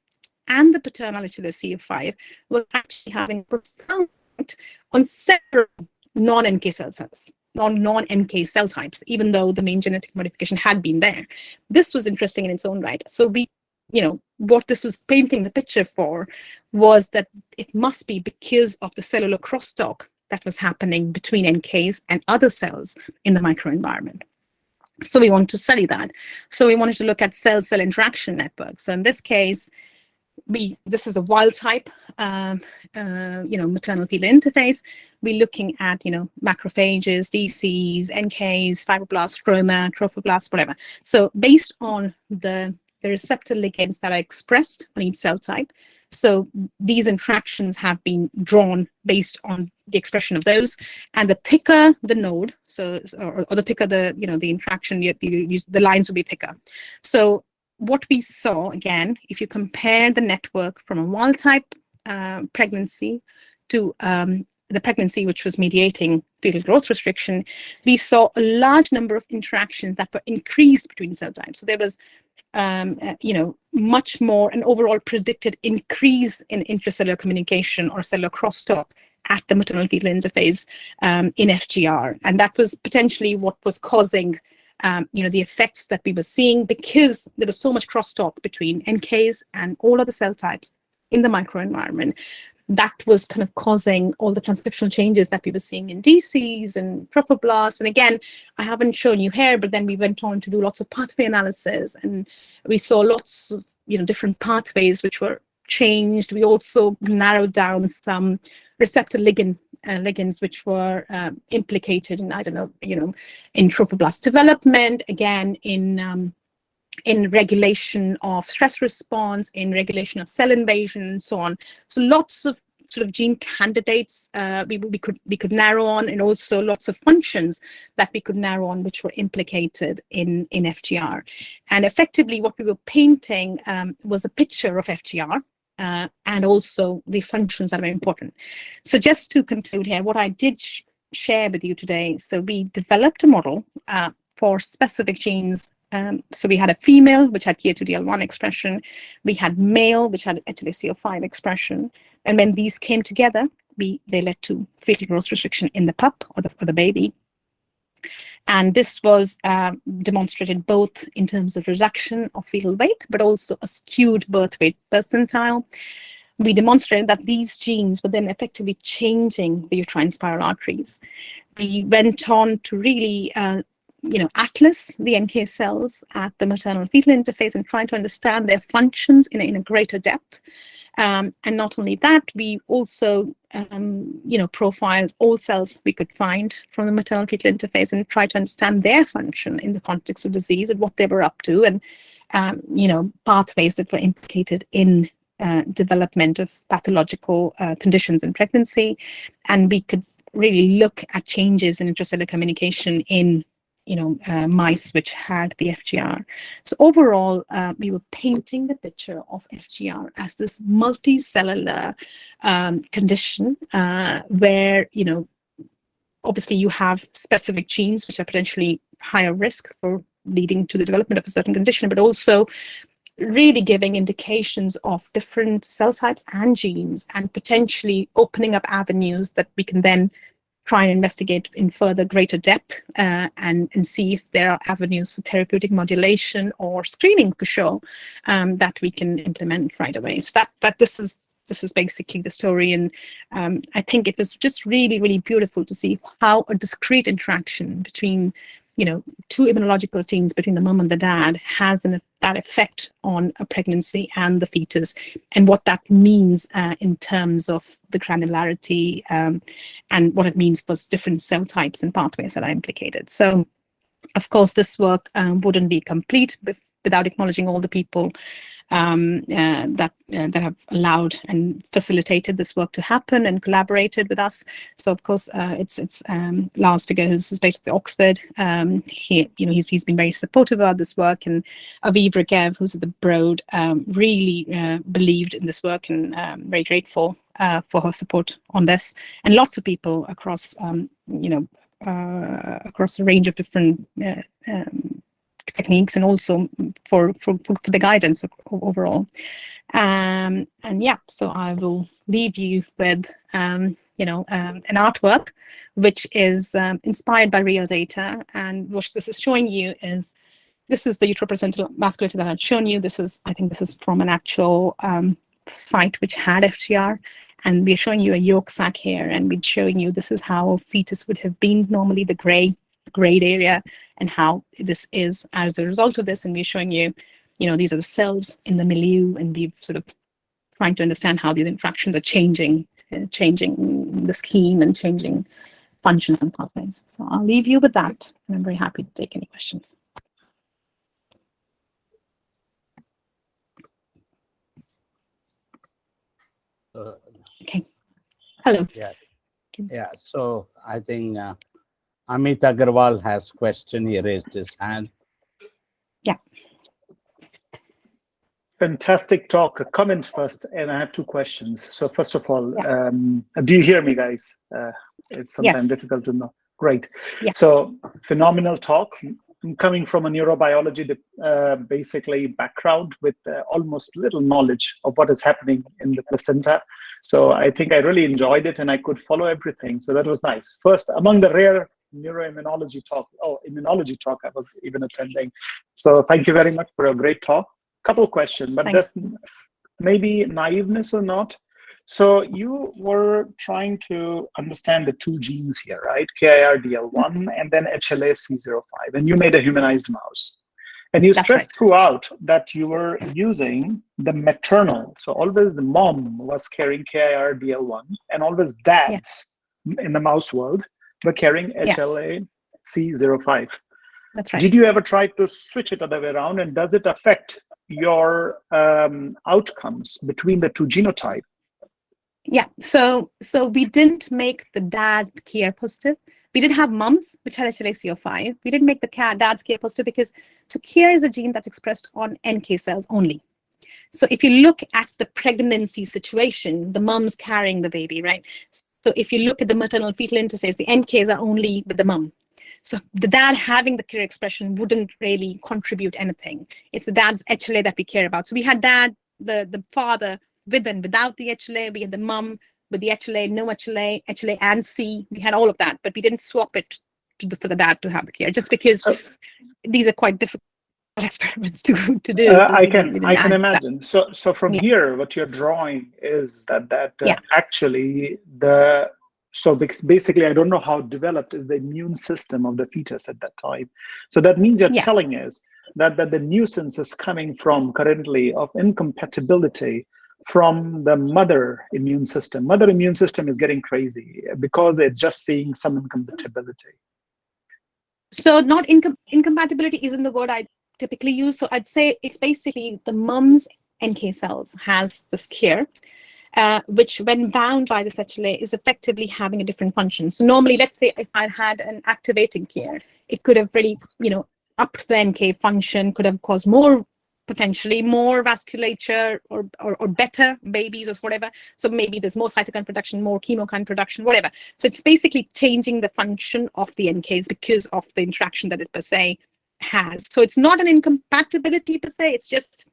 and the paternal HLA-CF5 was actually having profound effect on several non-NK cells. non-NK cell types, even though the main genetic modification had been there. This was interesting in its own right. So what this was painting the picture for was that it must be because of the cellular crosstalk that was happening between NKs and other cells in the microenvironment. So we wanted to study that. So we wanted to look at cell-cell interaction networks. So in this case, this is a wild type, maternal fetal interface. We're looking at, macrophages, DCs, NKs, fibroblasts, stroma, trophoblasts, whatever. So based on the receptor ligands that are expressed on each cell type, so these interactions have been drawn based on the expression of those, and the thicker the node, or the thicker the interaction, the lines will be thicker. So what we saw, again, if you compare the network from a wild type pregnancy to the pregnancy which was mediating fetal growth restriction, we saw a large number of interactions that were increased between cell types. So there was much more an overall predicted increase in intracellular communication or cellular crosstalk at the maternal fetal interface in FGR. And that was potentially what was causing the effects that we were seeing, because there was so much crosstalk between NKs and all other cell types in the microenvironment. That was kind of causing all the transcriptional changes that we were seeing in DCs and trophoblasts. And again, I haven't shown you here, but then we went on to do lots of pathway analysis, and we saw lots of different pathways which were changed. We also narrowed down some receptor ligands which were implicated in, in trophoblast development, again in regulation of stress response, in regulation of cell invasion, and so on. So lots of sort of gene candidates we could narrow on, and also lots of functions that we could narrow on which were implicated in FGR. And effectively, what we were painting was a picture of FGR. And also the functions that are important. So just to conclude here, what I did share with you today, so we developed a model for specific genes. So we had a female, which had KIR2DL1 expression. We had male, which had HLA-CO5 expression. And when these came together, they led to fetal growth restriction in the pup or the baby. And this was demonstrated both in terms of reduction of fetal weight, but also a skewed birth weight percentile. We demonstrated that these genes were then effectively changing the uterine spiral arteries. We went on to really, atlas the NK cells at the maternal fetal interface and trying to understand their functions in a greater depth. And not only that, we also, profiled all cells we could find from the maternal fetal interface and try to understand their function in the context of disease and what they were up to, and, pathways that were implicated in development of pathological conditions in pregnancy. And we could really look at changes in intracellular communication in mice which had the FGR. So overall, we were painting the picture of FGR as this multicellular condition where, obviously you have specific genes which are potentially higher risk for leading to the development of a certain condition, but also really giving indications of different cell types and genes, and potentially opening up avenues that we can then try and investigate in further greater depth and see if there are avenues for therapeutic modulation or screening for sure that we can implement right away. So that this is basically the story. And I think it was just really, really beautiful to see how a discrete interaction between two immunological genes between the mom and the dad has that effect on a pregnancy and the fetus, and what that means in terms of the granularity and what it means for different cell types and pathways that are implicated. So, of course, this work wouldn't be complete without acknowledging all the people that have allowed and facilitated this work to happen and collaborated with us. So of course it's Lars Figger, who's based at Oxford. He's been very supportive about this work, and Aviv Regev, who's at the Broad, really believed in this work, and very grateful for her support on this, and lots of people across across a range of different techniques, and also for the guidance overall. And yeah, so I will leave you with an artwork which is inspired by real data, and what this is showing you is, this is the uteroplacental vasculature that I'd shown you. I think this is from an actual site which had FGR, and we're showing you a yolk sac here, and we're showing you this is how a fetus would have been normally, the grayed area, and how this is as a result of this. And we're showing you, these are the cells in the milieu, and we've sort of trying to understand how these interactions are changing the scheme and changing functions and pathways. So I'll leave you with that, and I'm very happy to take any questions. Okay. Hello. Yeah. So I think Amit Agarwal has question. He raised his hand. Yeah. Fantastic talk. A comment first, and I have two questions. So first of all, do you hear me, guys? It's sometimes difficult to know. Great. Yeah. So phenomenal talk. I'm coming from a neurobiology basically background with almost little knowledge of what is happening in the placenta. So I think I really enjoyed it, and I could follow everything. So that was nice. First, among the rare immunology talk I was even attending. So thank you very much for a great talk. Couple questions, but just maybe naiveness or not. So you were trying to understand the two genes here, right? KIRDL1 and then HLA-C05, and you made a humanized mouse. And you stressed throughout that you were using the maternal. So always the mom was carrying KIRDL1, and always dads in the mouse world were carrying HLA-C05. That's right. Did you ever try to switch it other way around, and does it affect your outcomes between the two genotypes? Yeah, so we didn't make the dad KIR positive. We did have mums which had HLA-C05. We didn't make the dad's KIR positive because KIR is a gene that's expressed on NK cells only. So if you look at the pregnancy situation, the mom's carrying the baby, right? So if you look at the maternal fetal interface, the NKs are only with the mom. So the dad having the KIR expression wouldn't really contribute anything. It's the dad's HLA that we care about. So we had the father with and without the HLA. We had the mom with the HLA, no HLA, HLA and C. We had all of that, but we didn't swap it for the dad to have the KIR, just because these are quite difficult experiments to do. So I can imagine. So from here, what you're drawing is that actually so basically, I don't know how developed is the immune system of the fetus at that time. So that means you're telling us that the nuisance is coming from currently of incompatibility from the mother immune system. Mother immune system is getting crazy because it's just seeing some incompatibility. So not incompatibility isn't the word I typically use. So I'd say it's basically the mom's NK cells has this KIR, which when bound by this HLA is effectively having a different function. So normally, let's say if I had an activating KIR, it could have really, upped the NK function, could have caused potentially more vasculature or better babies or whatever. So maybe there's more cytokine production, more chemokine production, whatever. So it's basically changing the function of the NKs because of the interaction that it per se has. So it's not an incompatibility per se, it's just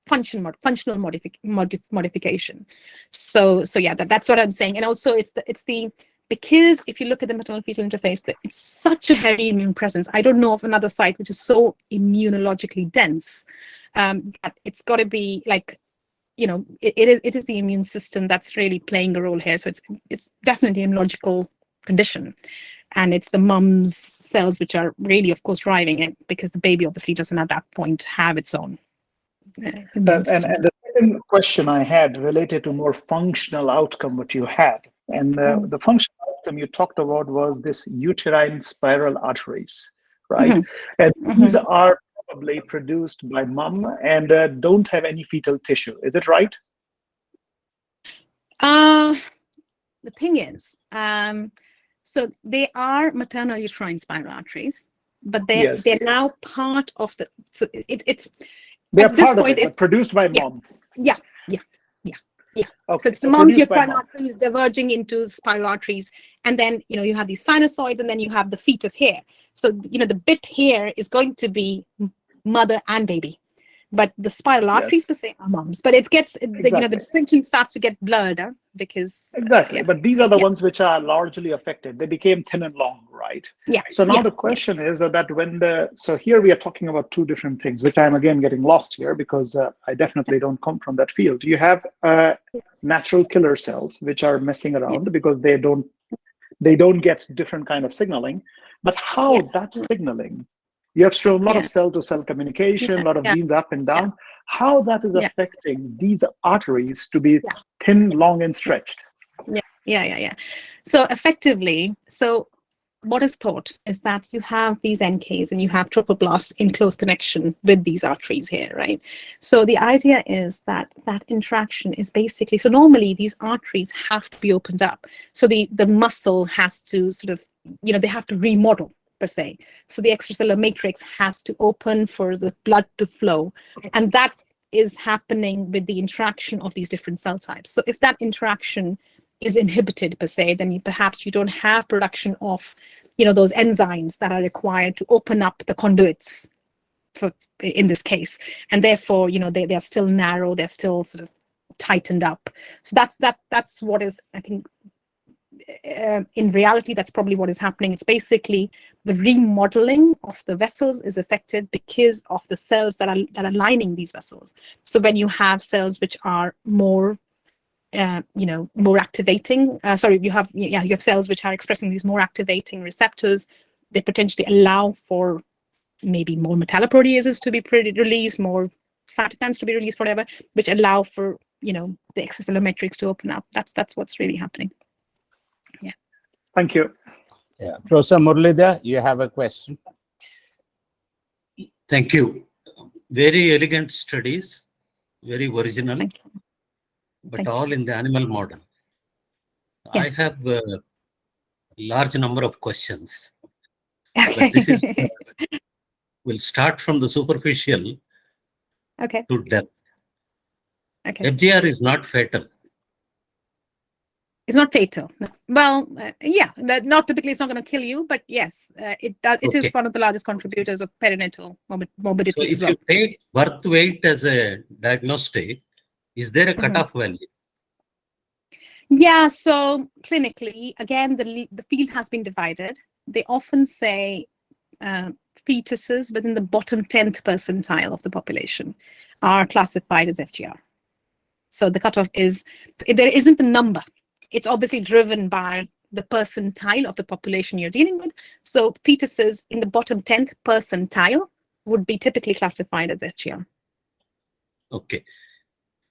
functional modification. So yeah, that's what I'm saying. And also it's the because if you look at the maternal fetal interface, it's such a heavy immune presence. I don't know of another site which is so immunologically dense. That it's got to be like, it is the immune system that's really playing a role here. So it's definitely an immunological condition, and it's the mum's cells which are really, of course, driving it, because the baby obviously doesn't at that point have its own. And the second question I had related to more functional outcome what you had, and the functional outcome you talked about was this uterine spiral arteries, right? And these are probably produced by mom and don't have any fetal tissue. Is it right? The thing is, so they are maternal uterine spiral arteries, but they're now part of the. So it's. They're part of it, but produced by mom. Yeah. Yeah. Okay. So it's the So mum's produced by uterine mom. arteries diverging into spiral arteries. And then, you have these sinusoids, and then you have the fetus here. So, the bit here is going to be mother and baby. But the spiral arteries per Yes. se are moms. But it gets, the Exactly. distinction starts to get blurred, because Exactly. yeah, But these are the yeah, ones which are largely affected. They became thin and long, right? yeah, So now yeah, the question is that so here we are talking about two different things, which I'm again getting lost here because I definitely don't come from that field. You have natural killer cells, which are messing yeah, around because they don't get different kind of signaling. But yeah, how that signaling, you have shown a lot of yeah, cell-to-cell communication, yeah, a lot of yeah, genes up and yeah, down, how that is yeah, affecting these arteries to be yeah, thin, long, and stretched. yeah. So effectively, what is thought is that you have these NKs and you have trophoblasts in close connection with these arteries here, right? So the idea is that interaction is basically, so normally these arteries have to be opened up. So the muscle has to sort of, they have to remodel per se. So the extracellular matrix has to open for the blood to flow. And that is happening with the interaction of these different cell types. So if that interaction is inhibited per se, then perhaps you don't have production of those enzymes that are required to open up the conduits in this case, and therefore they're still narrow, they're still sort of tightened up. So that's what is, I think, in reality, that's probably what is happening. It's basically the remodeling of the vessels is affected because of the cells that are lining these vessels. So when you have cells which are more more activating. You have cells which are expressing these more activating receptors. They potentially allow for maybe more metalloproteases to be released, more cytokines to be released, whatever, which allow for the extracellular matrix to open up. That's what's really happening. Yeah. Thank you. Yeah, Professor Muralidhar, you have a question. Thank you. Very elegant studies, very original. Thank you. But Thank all in the animal model. Yes. I have a large number of questions. Okay. But this is we'll start from the superficial Okay. to depth. Okay. FGR is not fatal. It's not fatal. No. Well, not typically. It's not going to kill you, but yes, it does. It is one of the largest contributors of perinatal morbidity So as if well. you take birth weight as a diagnostic, is there a cutoff value? Yeah, so clinically, again, the field has been divided. They often say fetuses within the bottom 10th percentile of the population are classified as FGR. So the cutoff is, there isn't a number. It's obviously driven by the percentile of the population you're dealing with. So fetuses in the bottom 10th percentile would be typically classified as FGR. Okay.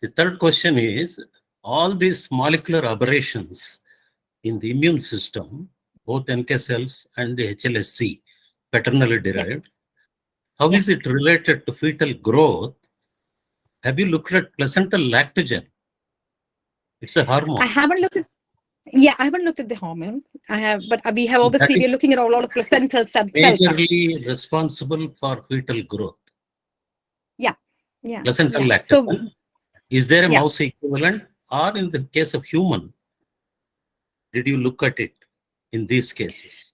The third question is, all these molecular aberrations in the immune system, both NK cells and the HLSC, paternally derived, how is it related to fetal growth? Have you looked at placental lactogen? It's a hormone. I haven't looked at the hormone. I have, but we have obviously, we're looking at a lot of placental cell types. Majorly responsible for fetal growth. Yeah. Placental lactogen. So, is there a mouse equivalent, or in the case of human, did you look at it in these cases?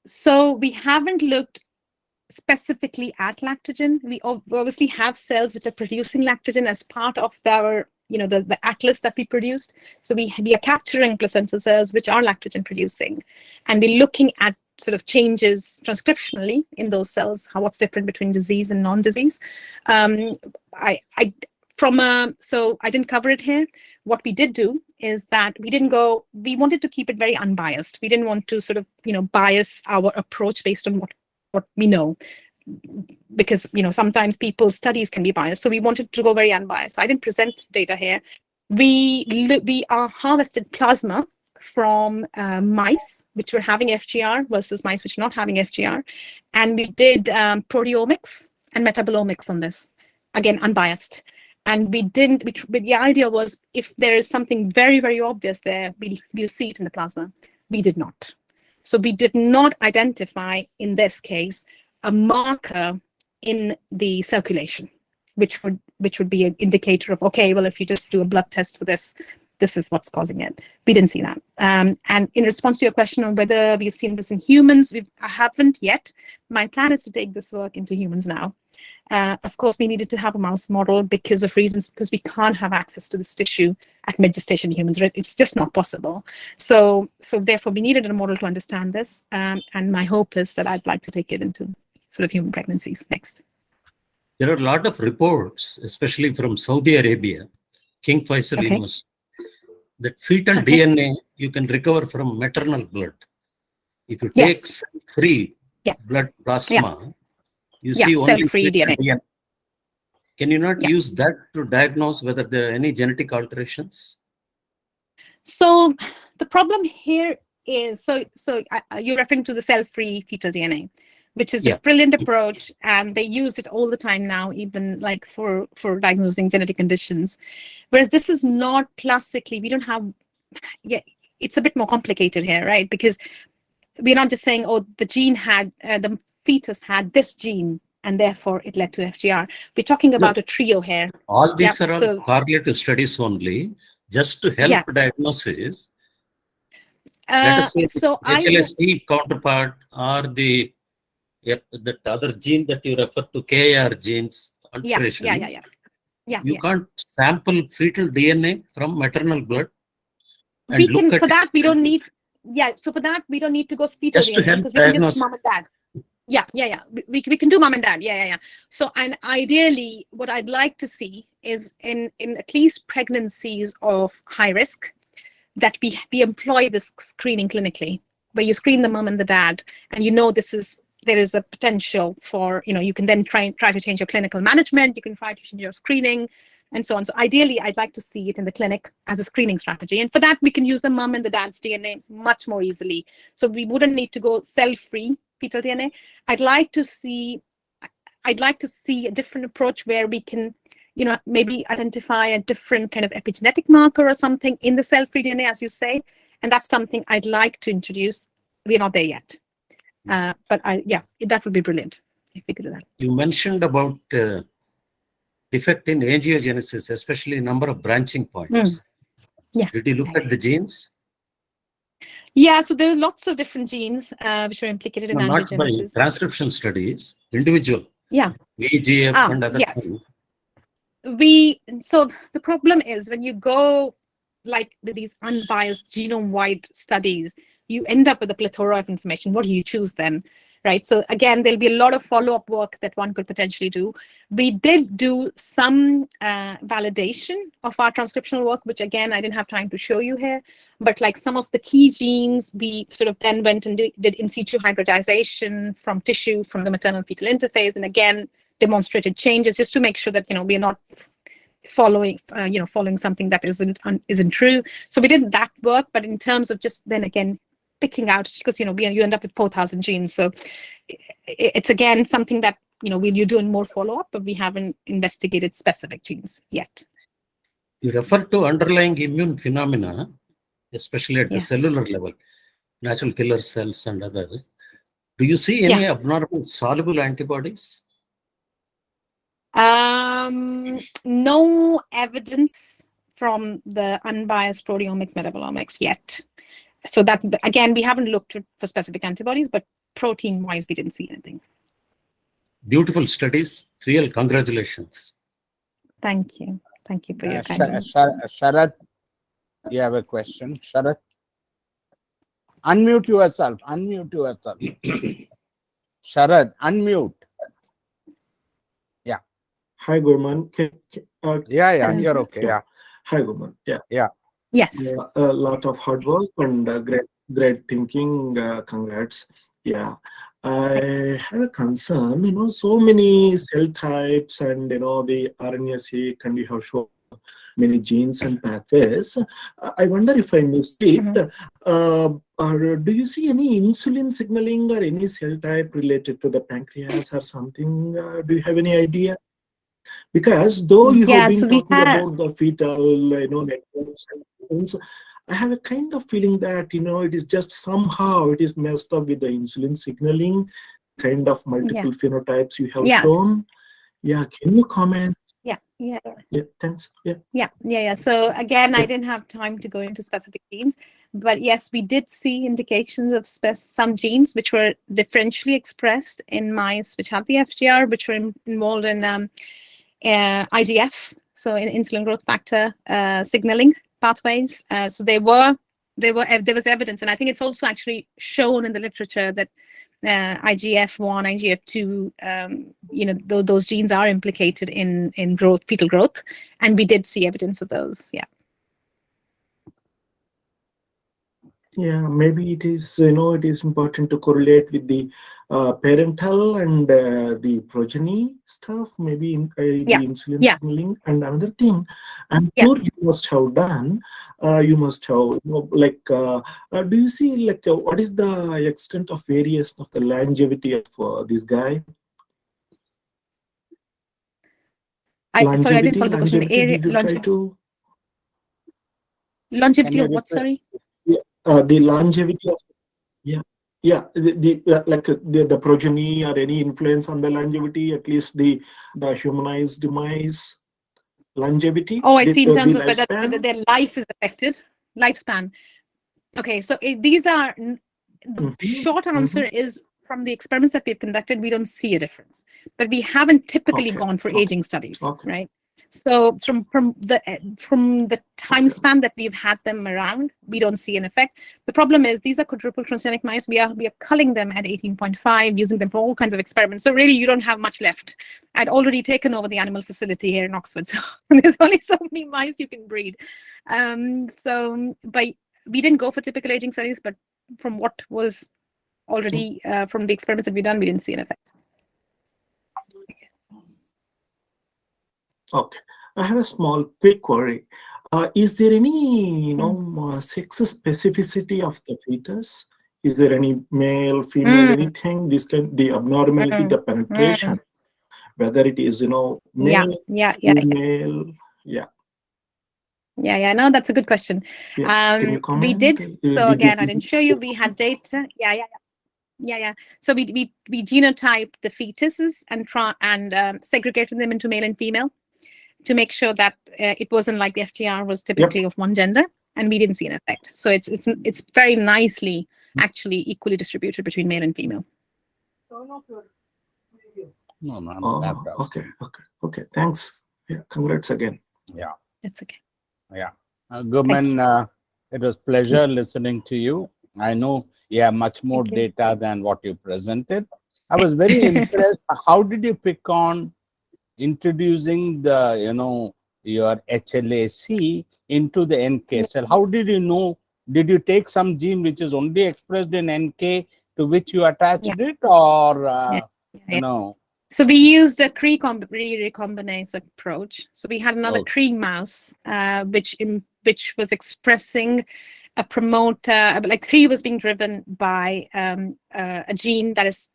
So we haven't looked specifically at lactogen. We obviously have cells which are producing lactogen as part of our, the atlas that we produced. So we are capturing placental cells which are lactogen producing, and we're looking at sort of changes transcriptionally in those cells, what's different between disease and non-disease. So I didn't cover it here. What we did do is that we wanted to keep it very unbiased. We didn't want to sort of, bias our approach based on what we know, because, sometimes people's studies can be biased. So we wanted to go very unbiased. I didn't present data here. We harvested plasma from mice which were having FGR versus mice which were not having FGR. And we did proteomics and metabolomics on this, again, unbiased. And the idea was, if there is something very, very obvious there, we'll see it in the plasma. We did not. So we did not identify, in this case, a marker in the circulation. which would be an indicator of, okay, well, if you just do a blood test for this, this is what's causing it. We didn't see that. And in response to your question on whether we've seen this in humans, I haven't yet. My plan is to take this work into humans now. Of course, we needed to have a mouse model because we can't have access to this tissue at mid-gestation humans. It's just not possible. So therefore, we needed a model to understand this. And my hope is that I'd like to take it into sort of human pregnancies next. There are a lot of reports, especially from Saudi Arabia, King Faisal University, that fetal DNA you can recover from maternal blood. If you take free blood plasma, you see only cell-free DNA. Can you not use that to diagnose whether there are any genetic alterations? So the problem here is, you're referring to the cell-free fetal DNA, which is a brilliant approach, and they use it all the time now, even like for diagnosing genetic conditions. Whereas this is not classically, we don't have, it's a bit more complicated here, right? Because we're not just saying, oh, the gene had, the fetus had this gene, and therefore it led to FGR. We're talking about a trio here. All these are all correlative studies only, just to help diagnosis. Let us say the HLSC counterpart or the other gene that you refer to, KAR genes, alteration. You can't sample fetal DNA from maternal blood. And we can, for that, we don't need, so for that, we don't need to go fetal just DNA, to help because we can diagnose. just mom and dad. We can do mom and dad. So, and ideally, what I'd like to see is in at least pregnancies of high risk, that we employ this screening clinically, where you screen the mom and the dad, and there is a potential for, you can then try to change your clinical management, you can try to change your screening, and so on. So ideally, I'd like to see it in the clinic as a screening strategy. And for that, we can use the mom and the dad's DNA much more easily. So we wouldn't need to go cell-free fetal DNA. I'd like to see a different approach where we can, maybe identify a different kind of epigenetic marker or something in the cell-free DNA, as you say. And that's something I'd like to introduce. We're not there yet. But that would be brilliant if we could do that. You mentioned about defect in angiogenesis, especially number of branching points. Did you look at the genes? So there are lots of different genes which are implicated in angiogenesis. Not by transcription studies, individual. VEGF and other things. So the problem is when you go like with these unbiased genome-wide studies, you end up with a plethora of information. What do you choose then, right? So again, there'll be a lot of follow-up work that one could potentially do. We did do some validation of our transcriptional work, which again, I didn't have time to show you here, but like some of the key genes, we sort of then went and did in situ hybridization from tissue from the maternal fetal interface, and again, demonstrated changes just to make sure that, we're not following something that isn't true. So we did that work, but in terms of just then again, picking out, because you end up with 4,000 genes. So it's again something that you're doing more follow-up, but we haven't investigated specific genes yet. You refer to underlying immune phenomena, especially at the cellular level, natural killer cells and others. Do you see any abnormal soluble antibodies? No evidence from the unbiased proteomics metabolomics yet. So that, again, we haven't looked for specific antibodies, but protein-wise, we didn't see anything. Beautiful studies. Real congratulations. Thank you. Thank you for your kindness. Sharath, you have a question? Sharath? Unmute yourself. Sharath, unmute. Hi, Gurman. You're okay. Hi, Gurman. Yes. A lot of hard work and great thinking. Congrats. I have a concern. So many cell types and the RNA-seq, and you have shown many genes and pathways. I wonder if I missed it. Or do you see any insulin signaling or any cell type related to the pancreas or something? Do you have any idea? Because though you have been talking about the fetal, networks and things, I have a kind of feeling that, it is just somehow it is messed up with the insulin signaling, kind of multiple phenotypes you have shown. Can you comment? Yeah, yeah. Yeah, thanks. Yeah. So again, I didn't have time to go into specific genes, but yes, we did see indications of some genes which were differentially expressed in mice which had the FGR, which were involved in IGF, so in insulin growth factor signaling pathways. So there was evidence, and I think it's also actually shown in the literature that IGF-1, IGF-2, those genes are implicated in growth, fetal growth, and we did see evidence of those. Yeah. Yeah, maybe it is, it is important to correlate with the parental and the progeny stuff, maybe in the insulin signaling. And another thing, I'm sure you must have done, you must have, do you see, what is the extent of variation of the longevity of this guy? Sorry, I didn't follow the question. The area, longevity of what, sorry? The longevity of the progeny or any influence on the longevity, at least the humanized mice longevity. Oh, I see. In terms of whether their life is affected, lifespan. Okay, so these are the short answer is from the experiments that we've conducted, we don't see a difference, but we haven't typically gone for aging studies, right? So from the time span that we've had them around, we don't see an effect. The problem is these are quadruple transgenic mice. We are culling them at 18.5, using them for all kinds of experiments. So really, you don't have much left. I'd already taken over the animal facility here in Oxford, so there's only so many mice you can breed. But we didn't go for typical aging studies, but from what was already from the experiments that we've done, we didn't see an effect. Okay, I have a small quick query. Is there any, sex specificity of the fetus? Is there any male, female, anything? This can the abnormality, the penetration, whether it is, male, female, No, that's a good question. We did. So again, I didn't show you. We had data. So we genotyped the fetuses and segregated them into male and female to make sure that it wasn't like the FGR was typically of one gender, and we didn't see an effect. So it's very nicely actually equally distributed between male and female. Okay. Thanks. Yeah, congrats again. Yeah, that's okay. Yeah, Gurman, it was pleasure listening to you. I know you have much more data than what you presented. I was very impressed. How did you pick on introducing the, your HLA-C into the NK cell? How did you know? Did you take some gene which is only expressed in NK to which you attached it, or So we used a Cree recombinase approach. So we had another Cree mouse, which was expressing a promoter. Like Cree was being driven by a gene that is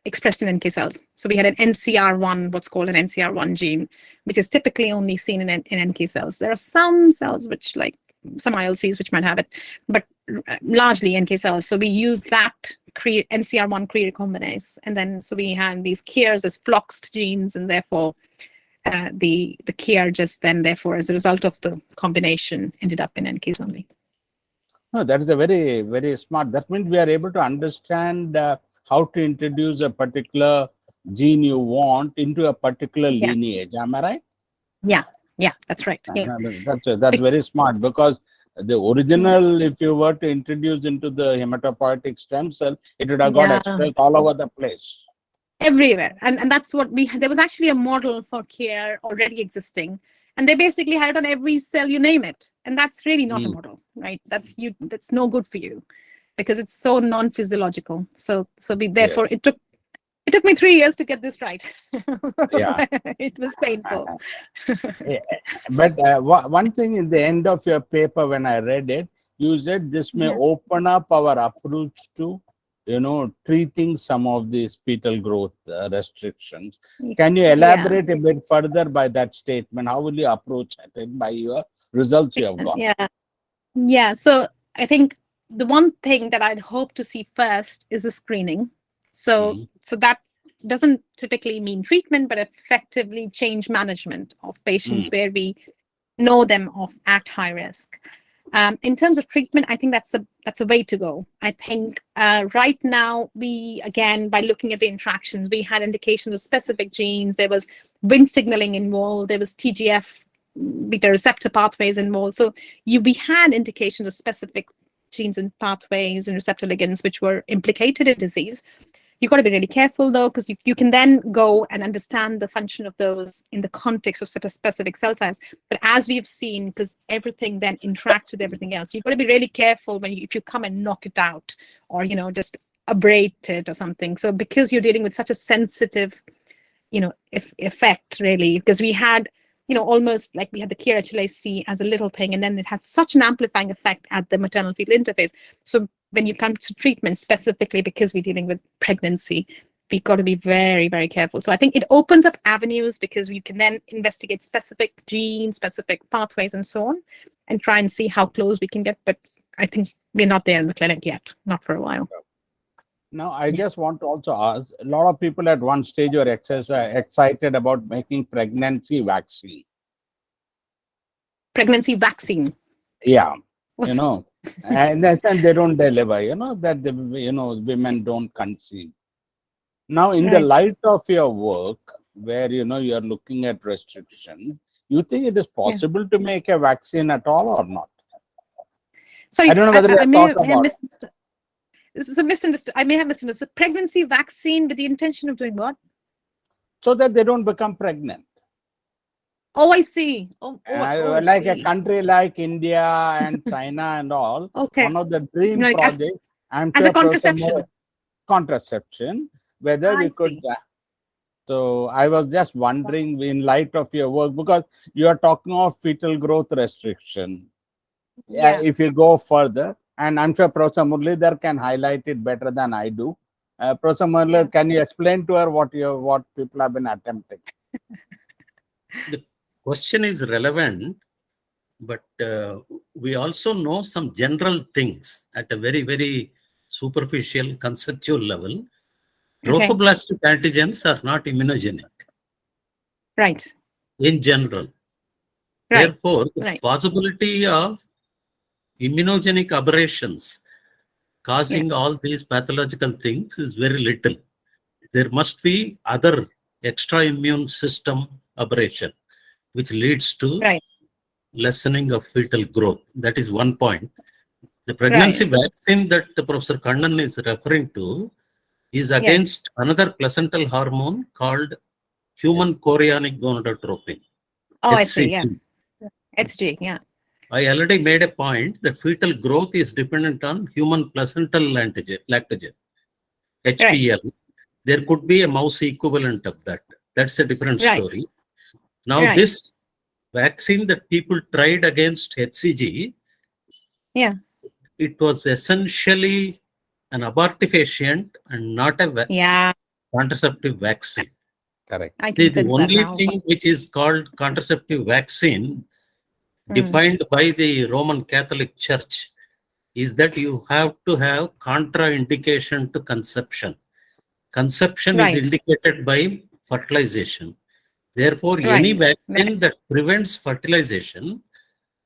expressed in NK cells. So we had an NCR1, what's called an NCR1 gene, which is typically only seen in NK cells. There are some cells which, like some ILCs, which might have it, but largely NK cells. So we used that NCR1 Cree recombinase, and then so we had these KIRs as floxed genes, and therefore the KIR just then, therefore, as a result of the combination, ended up in NKs only. No, that is a very, very smart. That means we are able to understand how to introduce a particular gene you want into a particular lineage. Am I right? Yeah, that's right. Yeah. That's very smart, because the original, if you were to introduce into the hematopoietic stem cell, it would have got expressed all over the place. Everywhere. And that's what there was actually a model for KIR already existing. And they basically had it on every cell, you name it. And that's really not a model, right? That's no good for you, because it's so non-physiological. So therefore it took me 3 years to get this right. It was painful. But one thing in the end of your paper, when I read it, you said this may open up our approach to, treating some of these fetal growth restrictions. Can you elaborate a bit further by that statement? How will you approach it by your results you have got? Yeah. So I think the one thing that I'd hope to see first is the screening. So that doesn't typically mean treatment, but effectively change management of patients where we know them of at high risk. In terms of treatment, I think that's a way to go. I think right now, by looking at the interactions, we had indications of specific genes. There was Wnt signaling involved. There was TGF beta receptor pathways involved. So we had indications of specific genes and pathways and receptor ligands which were implicated in disease. You've got to be really careful, though, because you can then go and understand the function of those in the context of specific cell types. But as we've seen, because everything then interacts with everything else, you've got to be really careful if you come and knock it out or, just abrade it or something. So because you're dealing with such a sensitive, effect, really, because we had, almost like we had the KRHLA-C as a little thing, and then it had such an amplifying effect at the maternal fetal interface. So when you come to treatment specifically, because we're dealing with pregnancy, we've got to be very, very careful. So I think it opens up avenues because we can then investigate specific genes, specific pathways, and so on, and try and see how close we can get. But I think we're not there in the clinic yet, not for a while. Now, I just want to also ask, a lot of people at one stage were excited about making pregnancy vaccine. Pregnancy vaccine? Yeah. And that's when they don't deliver, that the, women don't conceive. Now, in the light of your work, where, you're looking at restrictions, you think it is possible to make a vaccine at all or not? Sorry, I don't know whether I may have about misunderstood. This is a misunderstood. I may have misunderstood. Pregnancy vaccine with the intention of doing what? So that they don't become pregnant. Oh, I see. Like a country like India and China and all, one of the dream projects, I'm sure, as a contraception. Contraception, whether we could. So I was just wondering, in light of your work, because you are talking of fetal growth restriction. If you go further, and I'm sure Professor Muralidhar can highlight it better than I do. Professor Muralidhar, can you explain to her what people have been attempting? The question is relevant, but we also know some general things at a very, very superficial conceptual level. Trophoblastic antigens are not immunogenic. Right. In general. Right. Therefore, the possibility of immunogenic aberrations causing all these pathological things is very little. There must be other extra immune system aberration, which leads to lessening of fetal growth. That is one point. The pregnancy vaccine that Professor Kannan is referring to is against another placental hormone called human chorionic gonadotropin. Oh, HCG. I see, HCG, I already made a point that fetal growth is dependent on human placental lactogen, HPL. There could be a mouse equivalent of that. That's a different story. Now, this vaccine that people tried against HCG, it was essentially an abortifacient and not a contraceptive vaccine. Correct. The only thing which is called contraceptive vaccine defined by the Roman Catholic Church is that you have to have contraindication to conception. Conception is indicated by fertilization. Therefore, any vaccine that prevents fertilization,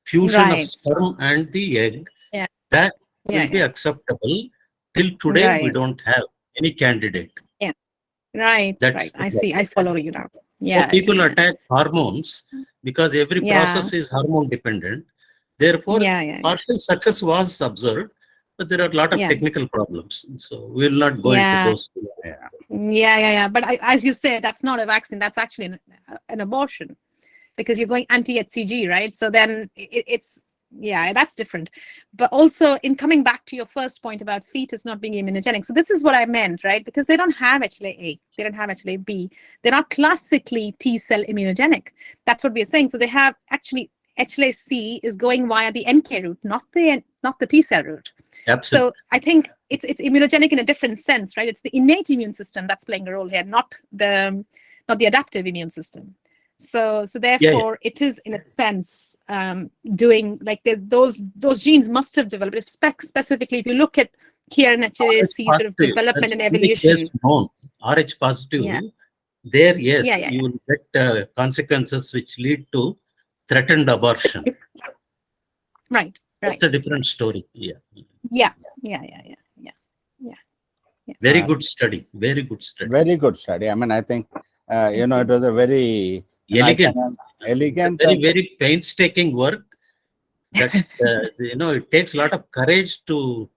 fusion of sperm and the egg, that will be acceptable. Till today, we don't have any candidate. I see. I follow you now. So people attack hormones because every process is hormone dependent. Therefore, partial success was observed, but there are a lot of technical problems. So we will not go into those. But as you said, that's not a vaccine. That's actually an abortion because you're going anti-HCG, right? So then it's that's different. But also in coming back to your first point about fetus not being immunogenic. So this is what I meant, right? Because they don't have HLA-A, they don't have HLA-B. They're not classically T-cell immunogenic. That's what we're saying. So they have actually HLA-C is going via the NK route, not the T-cell route. Absolutely. So I think it's immunogenic in a different sense, right? It's the innate immune system that's playing a role here, not the adaptive immune system. So therefore, it is in a sense doing like those genes must have developed. Specifically, if you look at KRNHLAC sort of development and evolution. Known. RH positive. Yeah. There, yes, Yeah. you will get consequences which lead to threatened abortion. Right. That's a different story. Yeah. Yeah. Very good study. Very good study. Very good study. I mean, I think, it was a very elegant, elegant, very painstaking work that, it takes a lot of courage to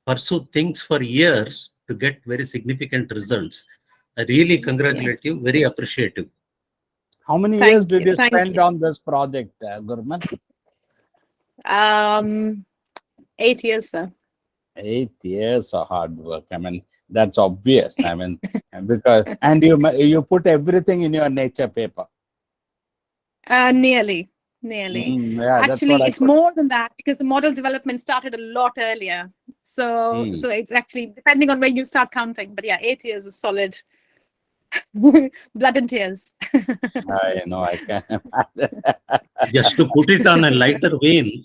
pursue things for years to get very significant results. I really congratulate you. Very appreciative. How many years did you spend on this project, Gurman? 8 years, sir. 8 years of hard work. I mean, that's obvious. I mean, because you put everything in your nature paper. Nearly. Yeah, actually, it's more than that because the model development started a lot earlier. So it's actually depending on when you start counting. But yeah, 8 years of solid blood and tears. I know, I can imagine. Just to put it on a lighter vein,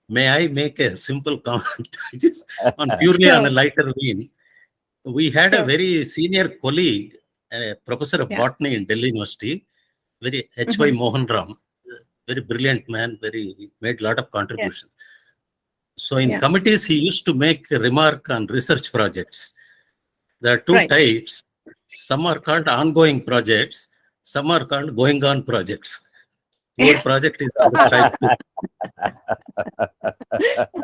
may I make a simple comment purely on a lighter vein? We had a very senior colleague, a professor of botany in Delhi University, very H.Y. Mohan Ram, very brilliant man, made a lot of contribution. So in committees, he used to make a remark on research projects. There are two types. Some are called ongoing projects. Some are called going on projects. Your project is on this type too.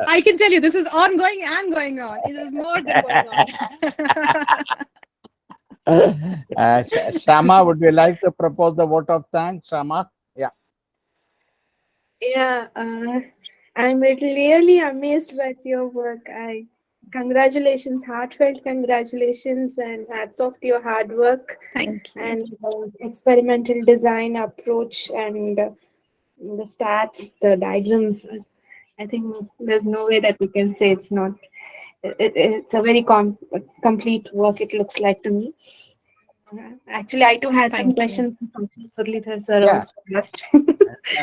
I can tell you, this is ongoing and going on. It is more than going on. Shama, would you like to propose the vote of thanks, Shama? Yeah, I'm really amazed with your work. Congratulations, heartfelt congratulations, and hats off to your hard work. Thank you. And experimental design approach and the stats, the diagrams. I think there's no way that we can say it's not. It's a very complete work, it looks like to me. Actually, I too had some questions from Muralidhar sir also last.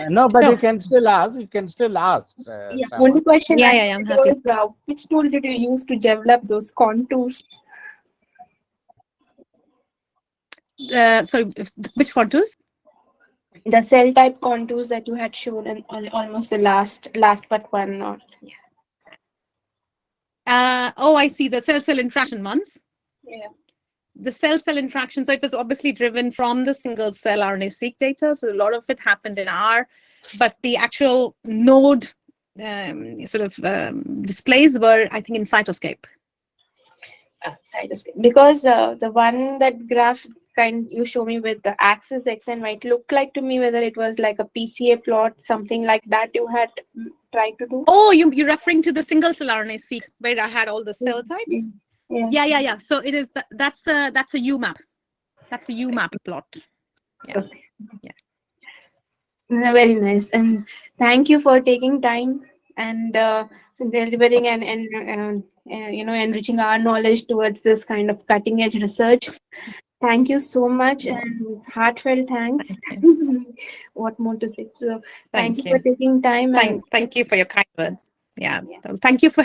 No, but you can still ask. Only question I'm happy. was, which tool did you use to develop those contours? Sorry, which contours? The cell type contours that you had shown in almost the last but one. Or I see, the cell-cell interaction ones. Yeah. The cell-cell interaction, so it was obviously driven from the single-cell RNA-seq data, so a lot of it happened in R, but the actual node displays were, I think, in Cytoscape. Cytoscape. Because the one that graph you show me with the axis X and Y, it looked like to me whether it was like a PCA plot, something like that you had tried to do. Oh, you're referring to the single-cell RNA-seq where I had all the cell types? Yeah. So it is that's a UMAP. That's a UMAP plot. Yeah. Okay. Yeah. Very nice, and thank you for taking time and delivering and enriching our knowledge towards this kind of cutting edge research. Thank you so much, and heartfelt thanks. What more to say? So thank you for taking time. Thank you for your kind words. Yeah. Thank you for